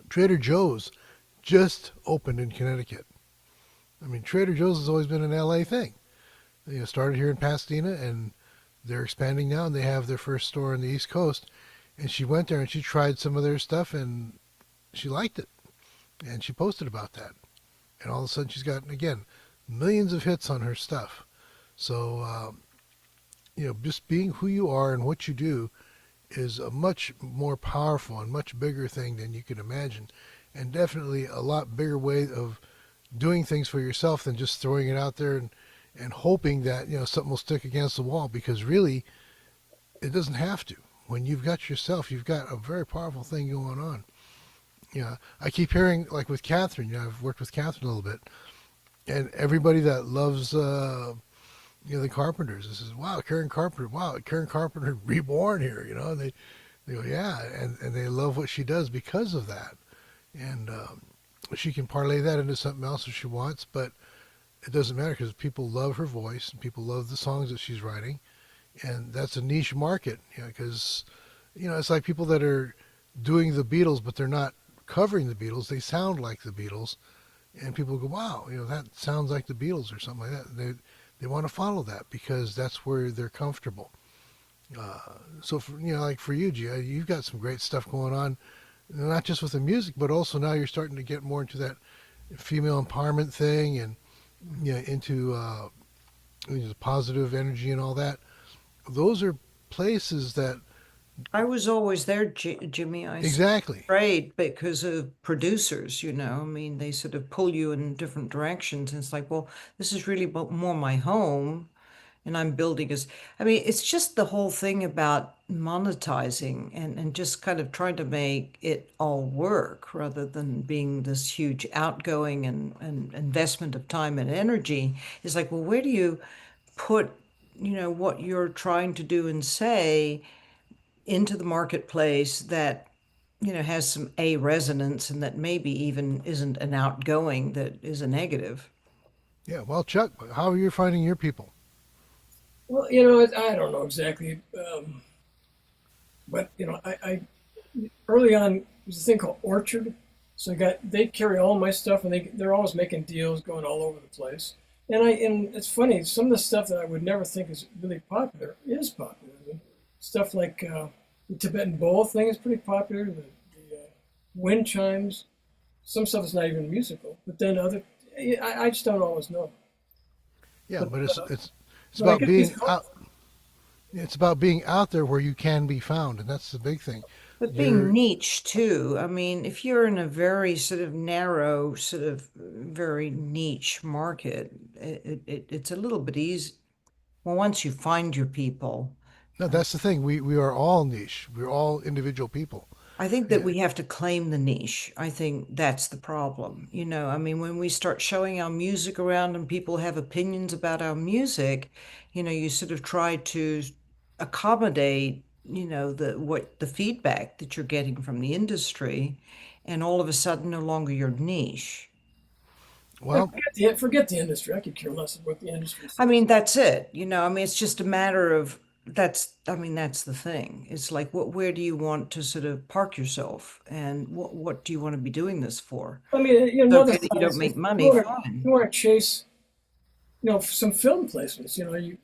Trader Joe's just opened in Connecticut. I mean, Trader Joe's has always been an LA thing. Started here in Pasadena, and they're expanding now, and they have their first store on the East Coast. And she went there and she tried some of their stuff, and she liked it, and she posted about that. And all of a sudden, she's got, again, millions of hits on her stuff. So, just being who you are and what you do is a much more powerful and much bigger thing than you can imagine, and definitely a lot bigger way of doing things for yourself than just throwing it out there and hoping that something will stick against the wall, because really it doesn't have to. When you've got yourself, you've got a very powerful thing going on. I keep hearing, like with Catherine, I've worked with Catherine a little bit, and everybody that loves the Carpenters, this is, wow, Karen Carpenter reborn here, they go, yeah, and they love what she does because of that. And she can parlay that into something else if she wants, but it doesn't matter, because people love her voice and people love the songs that she's writing, and that's a niche market. Because it's like people that are doing the Beatles, but they're not covering the Beatles. They sound like the Beatles, and people go, wow, that sounds like the Beatles or something like that. They want to follow that because that's where they're comfortable. So for, like for you, Gia, you've got some great stuff going on, not just with the music, but also now you're starting to get more into that female empowerment thing, and into positive energy and all that. Those are places that I was always there, Jimmy. I exactly afraid because of producers, I mean, they sort of pull you in different directions. And it's like, well, this is really more my home, and I'm building as, I mean, it's just the whole thing about monetizing and just kind of trying to make it all work rather than being this huge outgoing and investment of time and energy. It's like, well, where do you put, what you're trying to do and say into the marketplace that, has some A resonance and that maybe even isn't an outgoing that is a negative. Yeah. Well, Chuck, how are you finding your people? Well, I don't know exactly, but I early on there's a thing called Orchard, so they carry all my stuff and they're always making deals going all over the place. And it's funny, some of the stuff that I would never think is really popular is popular. I mean, stuff like the Tibetan bowl thing is pretty popular. The wind chimes, some stuff is not even musical, but then I just don't always know. Yeah, but it's but I about get being these out. It's about being out there where you can be found, and that's the big thing. But being You're niche too. I mean, if you're in a very sort of narrow, sort of very niche market, it's a little bit easy. Well, once you find your people, no. That's the thing. We are all niche. We're all individual people. I think that Yeah. we have to claim the niche. I think that's the problem. I mean, when we start showing our music around and people have opinions about our music, you sort of try to accommodate, the feedback that you're getting from the industry, and all of a sudden no longer your niche. Well, Forget the industry. I could care less about the industry. I mean, that's it. I mean, it's just a matter of I mean, that's the thing. It's like, where do you want to sort of park yourself, and what do you want to be doing this for? I mean, It's another okay that you thought don't is make if money, fine. you want to chase, some film placements. You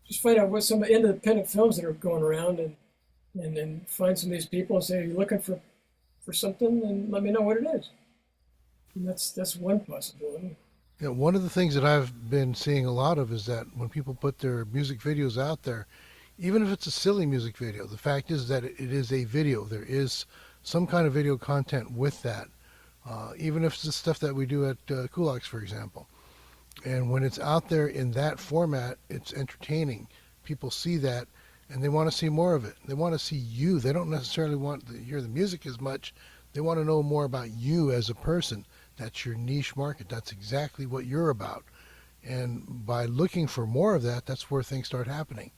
just find out what some independent films that are going around, and then find some of these people and say, "Are you looking for something?" And let me know what it is. And that's one possibility. yeah, one of the things that I've been seeing a lot of is that when people put their music videos out there, even if it's a silly music video, the fact is that it is a video. There is some kind of video content with that, even if it's the stuff that we do at Kulaks, for example. And when it's out there in that format, it's entertaining. People see that and they want to see more of it. They want to see you. They don't necessarily want to hear the music as much. They want to know more about you as a person. That's your niche market. That's exactly what you're about. And by looking for more of that, that's where things start happening.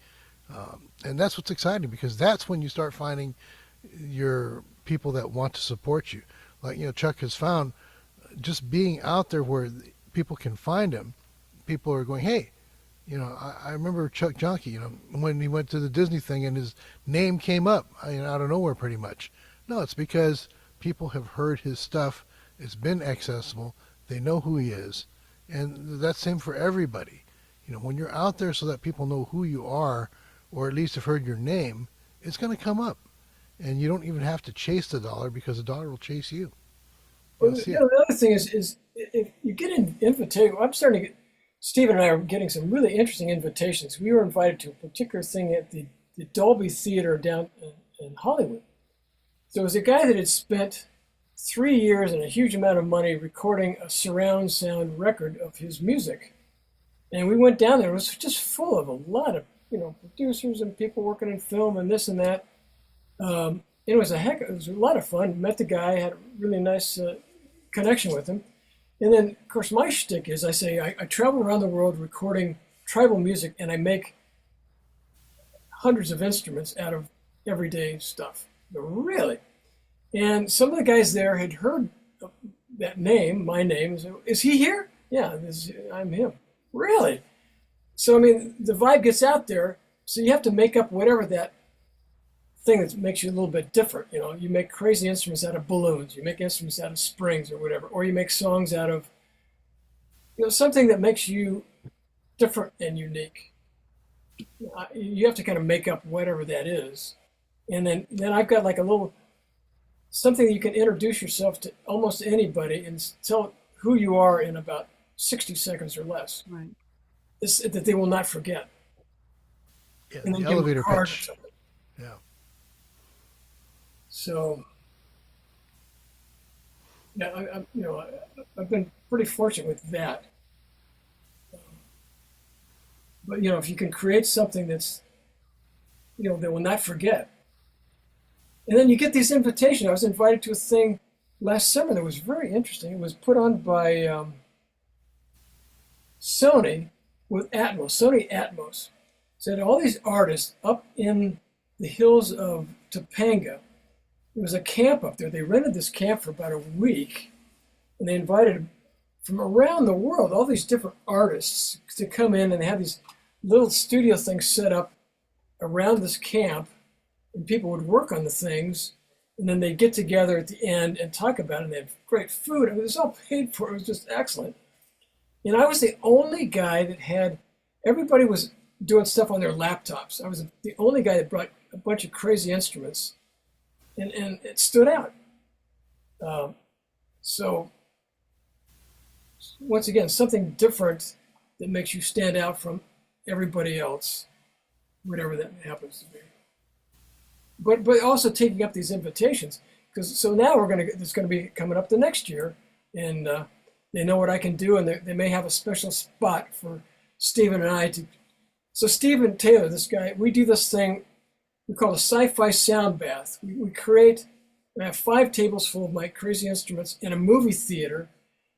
And that's what's exciting, because that's when you start finding your people that want to support you. Like, Chuck has found just being out there where people can find him, people are going, hey, I remember Chuck Jonkey, when he went to the Disney thing and his name came up out of nowhere pretty much. No, it's because people have heard his stuff. It's been accessible. They know who he is. And that's the same for everybody. When you're out there so that people know who you are, or at least have heard your name, it's going to come up. And you don't even have to chase the dollar, because the dollar will chase you. Well, the other thing is if you get an invitation, Steve and I are getting some really interesting invitations. We were invited to a particular thing at the Dolby Theater down in Hollywood. There was a guy that had spent 3 years and a huge amount of money recording a surround sound record of his music. And we went down there. It was just full of a lot of, producers and people working in film and this and that. It was a lot of fun. Met the guy, had a really nice connection with him. And then, of course, my shtick is I travel around the world recording tribal music, and I make hundreds of instruments out of everyday stuff. Really. And some of the guys there had heard that name, my name. So, is he here? Yeah, I'm him. Really? So, I mean, the vibe gets out there. So you have to make up whatever that thing that makes you a little bit different. You make crazy instruments out of balloons. You make instruments out of springs or whatever. Or you make songs out of, something that makes you different and unique. You have to kind of make up whatever that is. And then I've got like a little something that you can introduce yourself to almost anybody and tell who you are in about 60 seconds or less. Right. That they will not forget. Yeah, And then the give them a elevator card or pitch. something. Yeah. So, yeah, I've been pretty fortunate with that. But if you can create something that's, they will not forget. And then you get these invitations. I was invited to a thing last summer that was very interesting. It was put on by Sony with Atmos, Sony Atmos. So they had all these artists up in the hills of Topanga. There was a camp up there. They rented this camp for about a week, and they invited from around the world all these different artists to come in, and they had these little studio things set up around this camp, and people would work on the things, and then they'd get together at the end and talk about it. And they had great food. I mean, it was all paid for. It was just excellent. And I was the only guy that had, everybody was doing stuff on their laptops. I was the only guy that brought a bunch of crazy instruments, and it stood out. So once again, something different that makes you stand out from everybody else, whatever that happens to be. But also taking up these invitations, because so now it's gonna be coming up the next year, and they know what I can do, and they may have a special spot for Stephen and I to. So Stephen Taylor, this guy, we do this thing we call a sci-fi sound bath. I have 5 tables full of my crazy instruments in a movie theater,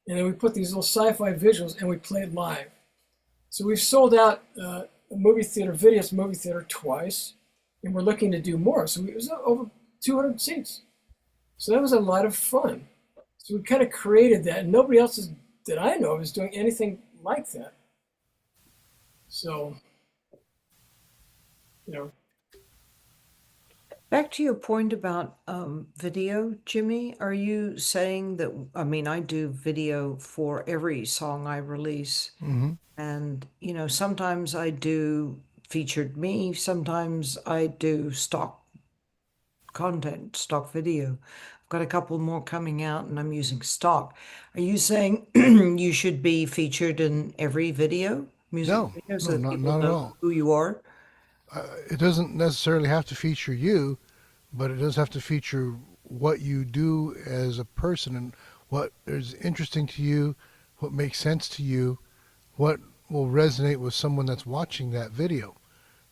and then we put these little sci-fi visuals and we play it live. So we've sold out a movie theater, Vidius movie theater twice, and we're looking to do more. So it was over 200 seats. So that was a lot of fun. So we kind of created that, and nobody else that I know of is doing anything like that. So, you know. Back to your point about video, Jimmy, are you saying that, I mean, I do video for every song I release. Mm-hmm. And, you know, sometimes I do featured me, sometimes I do stock content, stock video. I've got a couple more coming out and I'm using stock. Are you saying you should be featured in every video? Music video, so that people not at know all. who you are? It doesn't necessarily have to feature you, but it does have to feature what you do as a person and what is interesting to you, what makes sense to you, what will resonate with someone that's watching that video,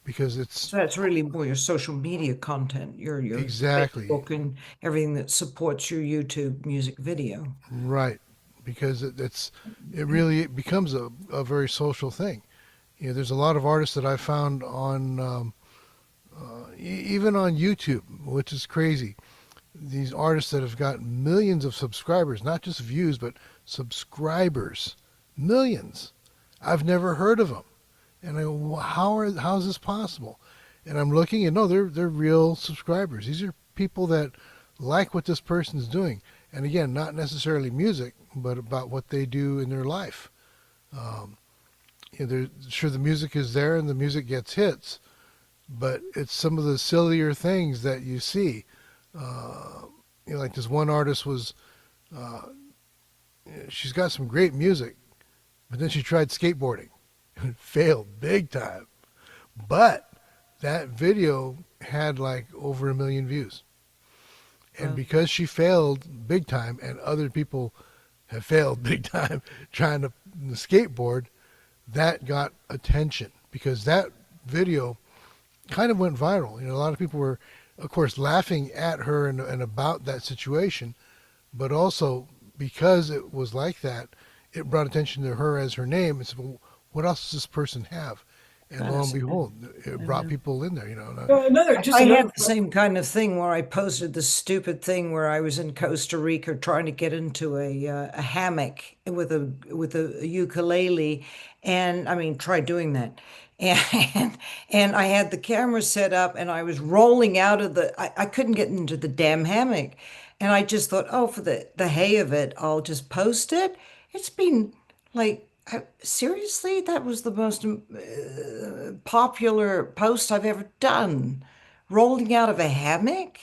because So that's really more your social media content, your exactly Facebook and everything that supports your YouTube music video. right, because it really becomes a very social thing. You know, there's a lot of artists that I found on even on YouTube, which is crazy. These artists that have got millions of subscribers, not just views, but subscribers, millions. I've never heard of them, and I go, how is this possible? And I'm looking, and no, they're real subscribers. These are people that like what this person's doing, and again, not necessarily music, but about what they do in their life. You know, sure, the music is there, and the music gets hits, but it's some of the sillier things that you see. You know, like this one artist was, she's got some great music, but then she tried skateboarding and failed big time. But that video had like over 1 million views. And because she failed big time and other people have failed big time trying to skateboard, that got attention because that video kind of went viral. You know, a lot of people were, of course, laughing at her and about that situation, but also because it was like that, it brought attention to her as her name and said, well, what else does this person have? And lo and behold, it brought people in there, you know. I had the same kind of thing where I posted this stupid thing where I was in Costa Rica trying to get into a hammock with a ukulele, and I mean, try doing that, and I had the camera set up, and I was rolling out of I couldn't get into the damn hammock, and I just thought, oh, for the hay of it, I'll just post it. It's been like. Seriously, that was the most popular post I've ever done. Rolling out of a hammock?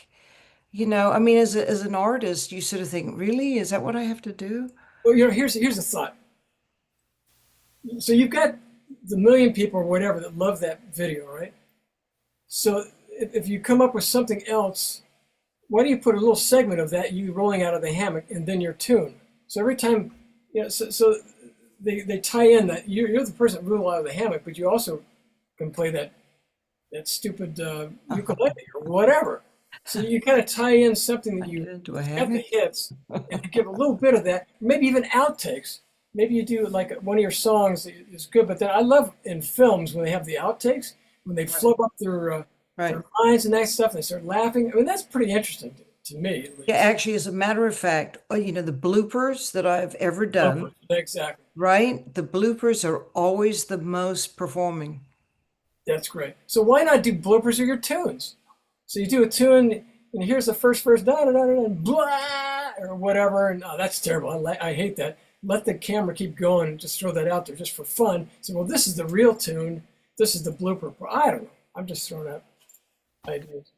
You know, I mean, as an artist, you sort of think, really? Is that what I have to do? Well, you know, here's a thought. So you've got the 1 million people or whatever that love that video, right? So if you come up with something else, why do you put a little segment of that, you rolling out of the hammock, and then your tune? So every time, you know, so they tie in that you're the person that rolled out of the hammock, but you also can play that stupid ukulele or whatever. So you kind of tie in something that you have the hits, and you give a little bit of that, maybe even outtakes. Maybe you do like one of your songs is good, but then I love in films when they have the outtakes, when they flub up their Right. their minds and that stuff. They start laughing. I mean, that's pretty interesting to me, at least. Yeah, actually, as a matter of fact, the bloopers that I've ever done, Exactly. right? The bloopers are always the most performing. That's great. So why not do bloopers of your tunes? So you do a tune, and here's the first verse, da da da da, da blah, or whatever. And that's terrible. I hate that. Let the camera keep going and just throw that out there just for fun. So, well, this is the real tune. This is the blooper. I don't know. I'm just throwing out ideas.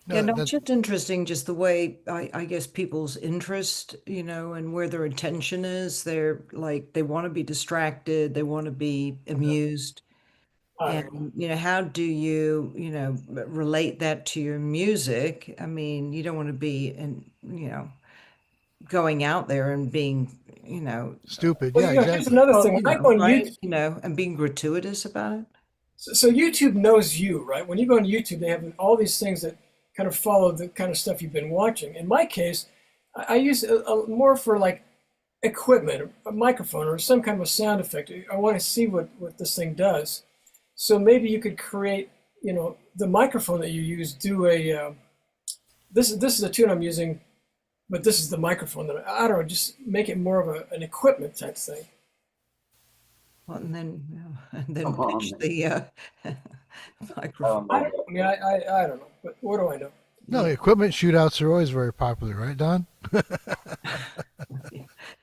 Yeah, no, it's just interesting, just the way I guess people's interest, and where their attention is. They're like, they want to be distracted, they want to be amused. And, how do you, relate that to your music? I mean, you don't want to be, going out there and being, stupid. Well, Yeah, here's exactly. another thing. When I go on right? YouTube, And being gratuitous about it. So YouTube knows you, right? When you go on YouTube, they have all these things that kind of follow the kind of stuff you've been watching. In my case, I use more for like equipment, a microphone or some kind of a sound effect. I want to see what this thing does. So maybe you could create, the microphone that you use, do a, this is a tune I'm using, but this is the microphone that I don't know, just make it more of an equipment type thing. Well, and then pitch the microphone. I don't know. I mean, I don't know, but what do I know? No, equipment shootouts are always very popular, right, Don?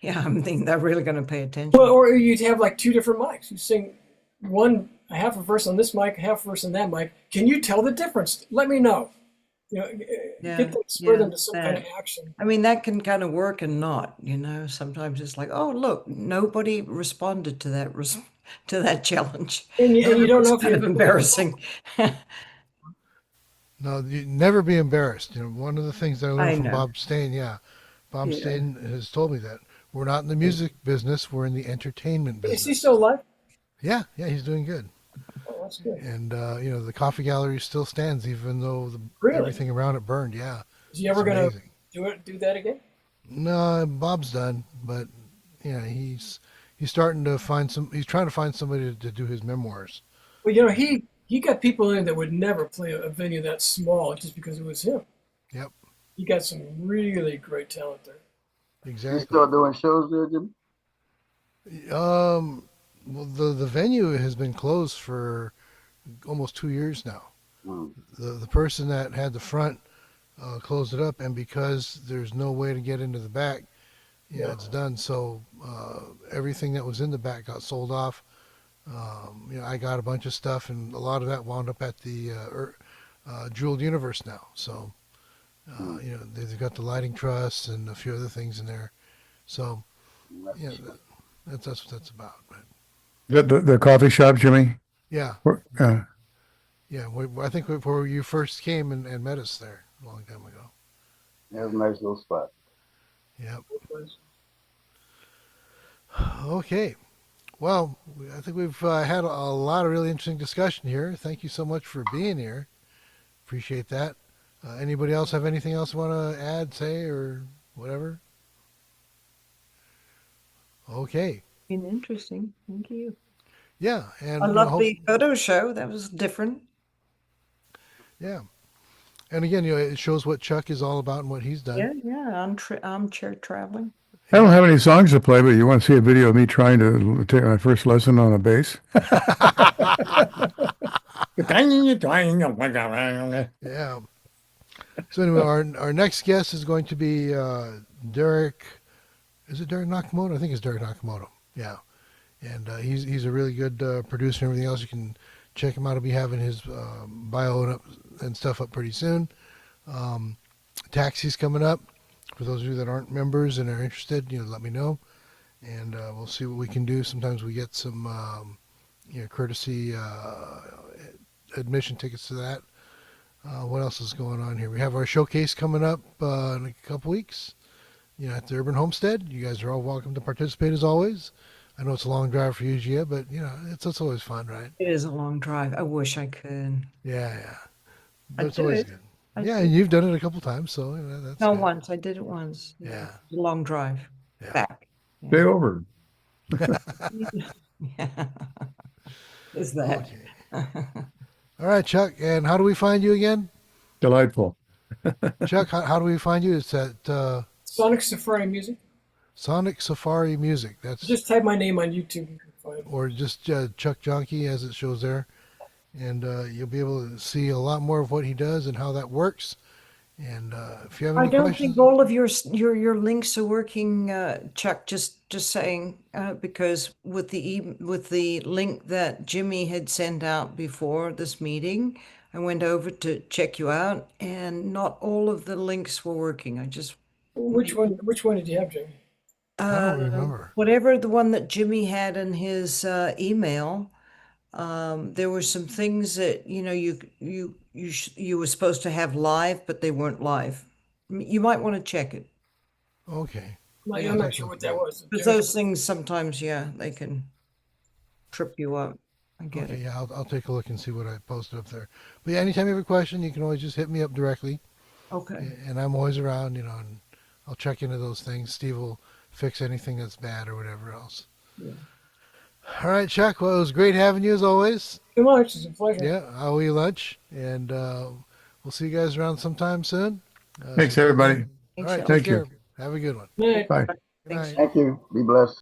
Yeah, I'm thinking they're really going to pay attention. Well, or you'd have like two different mics. You sing a half a verse on this mic, half a verse on that mic. Can you tell the difference? Let me know. Get them, spur them to some kind of action. I mean, that can kind of work and not. Sometimes it's like, oh, look, nobody responded to that challenge. And you don't know if you're embarrassing. No, you never be embarrassed. One of the things that I learned from know. Bob Stain, Bob Stain has told me that we're not in the music business, we're in the entertainment business. Is he still alive? Yeah, he's doing good. Oh, that's good. And the coffee gallery still stands, even though everything around it burned. Yeah. Is he ever going to do that again? No, Bob's done, but he's starting to find he's trying to find somebody to do his memoirs. Well, he got people in that would never play a venue that small just because it was him. Yep. He got some really great talent there. Exactly. You still doing shows there, Jim? Well, the venue has been closed for almost 2 years now. The person that had the front closed it up, and because there's no way to get into the back, it's done. So everything that was in the back got sold off. I got a bunch of stuff, and a lot of that wound up at the Jeweled Universe now. So they've got the lighting truss and a few other things in there. So that's what that's about. But, The coffee shop, Jimmy? yeah. Yeah, I think where you first came and met us there a long time ago. That was a nice little spot. Yep. Okay. Well, I think we've had a lot of really interesting discussion here. Thank you so much for being here. Appreciate that. Anybody else have anything else want to add, say, or whatever? Okay. Been interesting. Thank you. Yeah, and I love the photo show. That was different. Yeah, and again, it shows what Chuck is all about and what he's done. Yeah. I'm chair traveling. I don't have any songs to play, but you want to see a video of me trying to take my first lesson on a bass? Yeah. So anyway, our next guest is going to be Derek. Is it Derek Nakamoto? I think it's Derek Nakamoto. Yeah, and he's a really good producer and everything else. You can check him out. He'll be having his bio and stuff up pretty soon. Taxi's coming up. For those of you that aren't members and are interested, let me know, and we'll see what we can do. Sometimes we get some courtesy admission tickets to that. What else is going on here? We have our showcase coming up in a couple weeks. At the Urban Homestead. You guys are all welcome to participate as always. I know it's a long drive for you, Gia, but it's always fun, right? It is a long drive. I wish I could. Yeah. But it's always good. And you've done it a couple times, so that's no, good. once. I did it once. Yeah. It was a long drive. Yeah. Back. Stay over. Yeah. Is that? Okay. All right, Chuck. And how do we find you again? Delightful. Chuck, how do we find you? It's at Sonic Safari Music. Sonic Safari Music. That's Just type my name on YouTube. You can find it. or just Chuck Jonkey as it shows there, and you'll be able to see a lot more of what he does and how that works. And if you have I any don't questions, think all of your links are working, Chuck. Just saying, because with the link that Jimmy had sent out before this meeting, I went over to check you out, and not all of the links were working. I just Which one did you have, Jamie? I don't remember. whatever the one that Jimmy had in his email. There were some things that you were supposed to have live, but they weren't live. You might want to check it. Okay. I'm not sure what that was. Because those things sometimes, yeah, they can trip you up. I get Okay, it. yeah, I'll take a look and see what I posted up there. But yeah, anytime you have a question, you can always just hit me up directly. Okay. And I'm always around, and I'll check into those things. Steve will fix anything that's bad or whatever else. Yeah. All right, Chuck. Well, it was great having you as always. Too much. It's a pleasure. Yeah, I owe you lunch, and we'll see you guys around sometime soon. Thanks, everybody. All right, Thank take you. care. Have a good one. Good night. Bye. Good night. Thank you. Be blessed.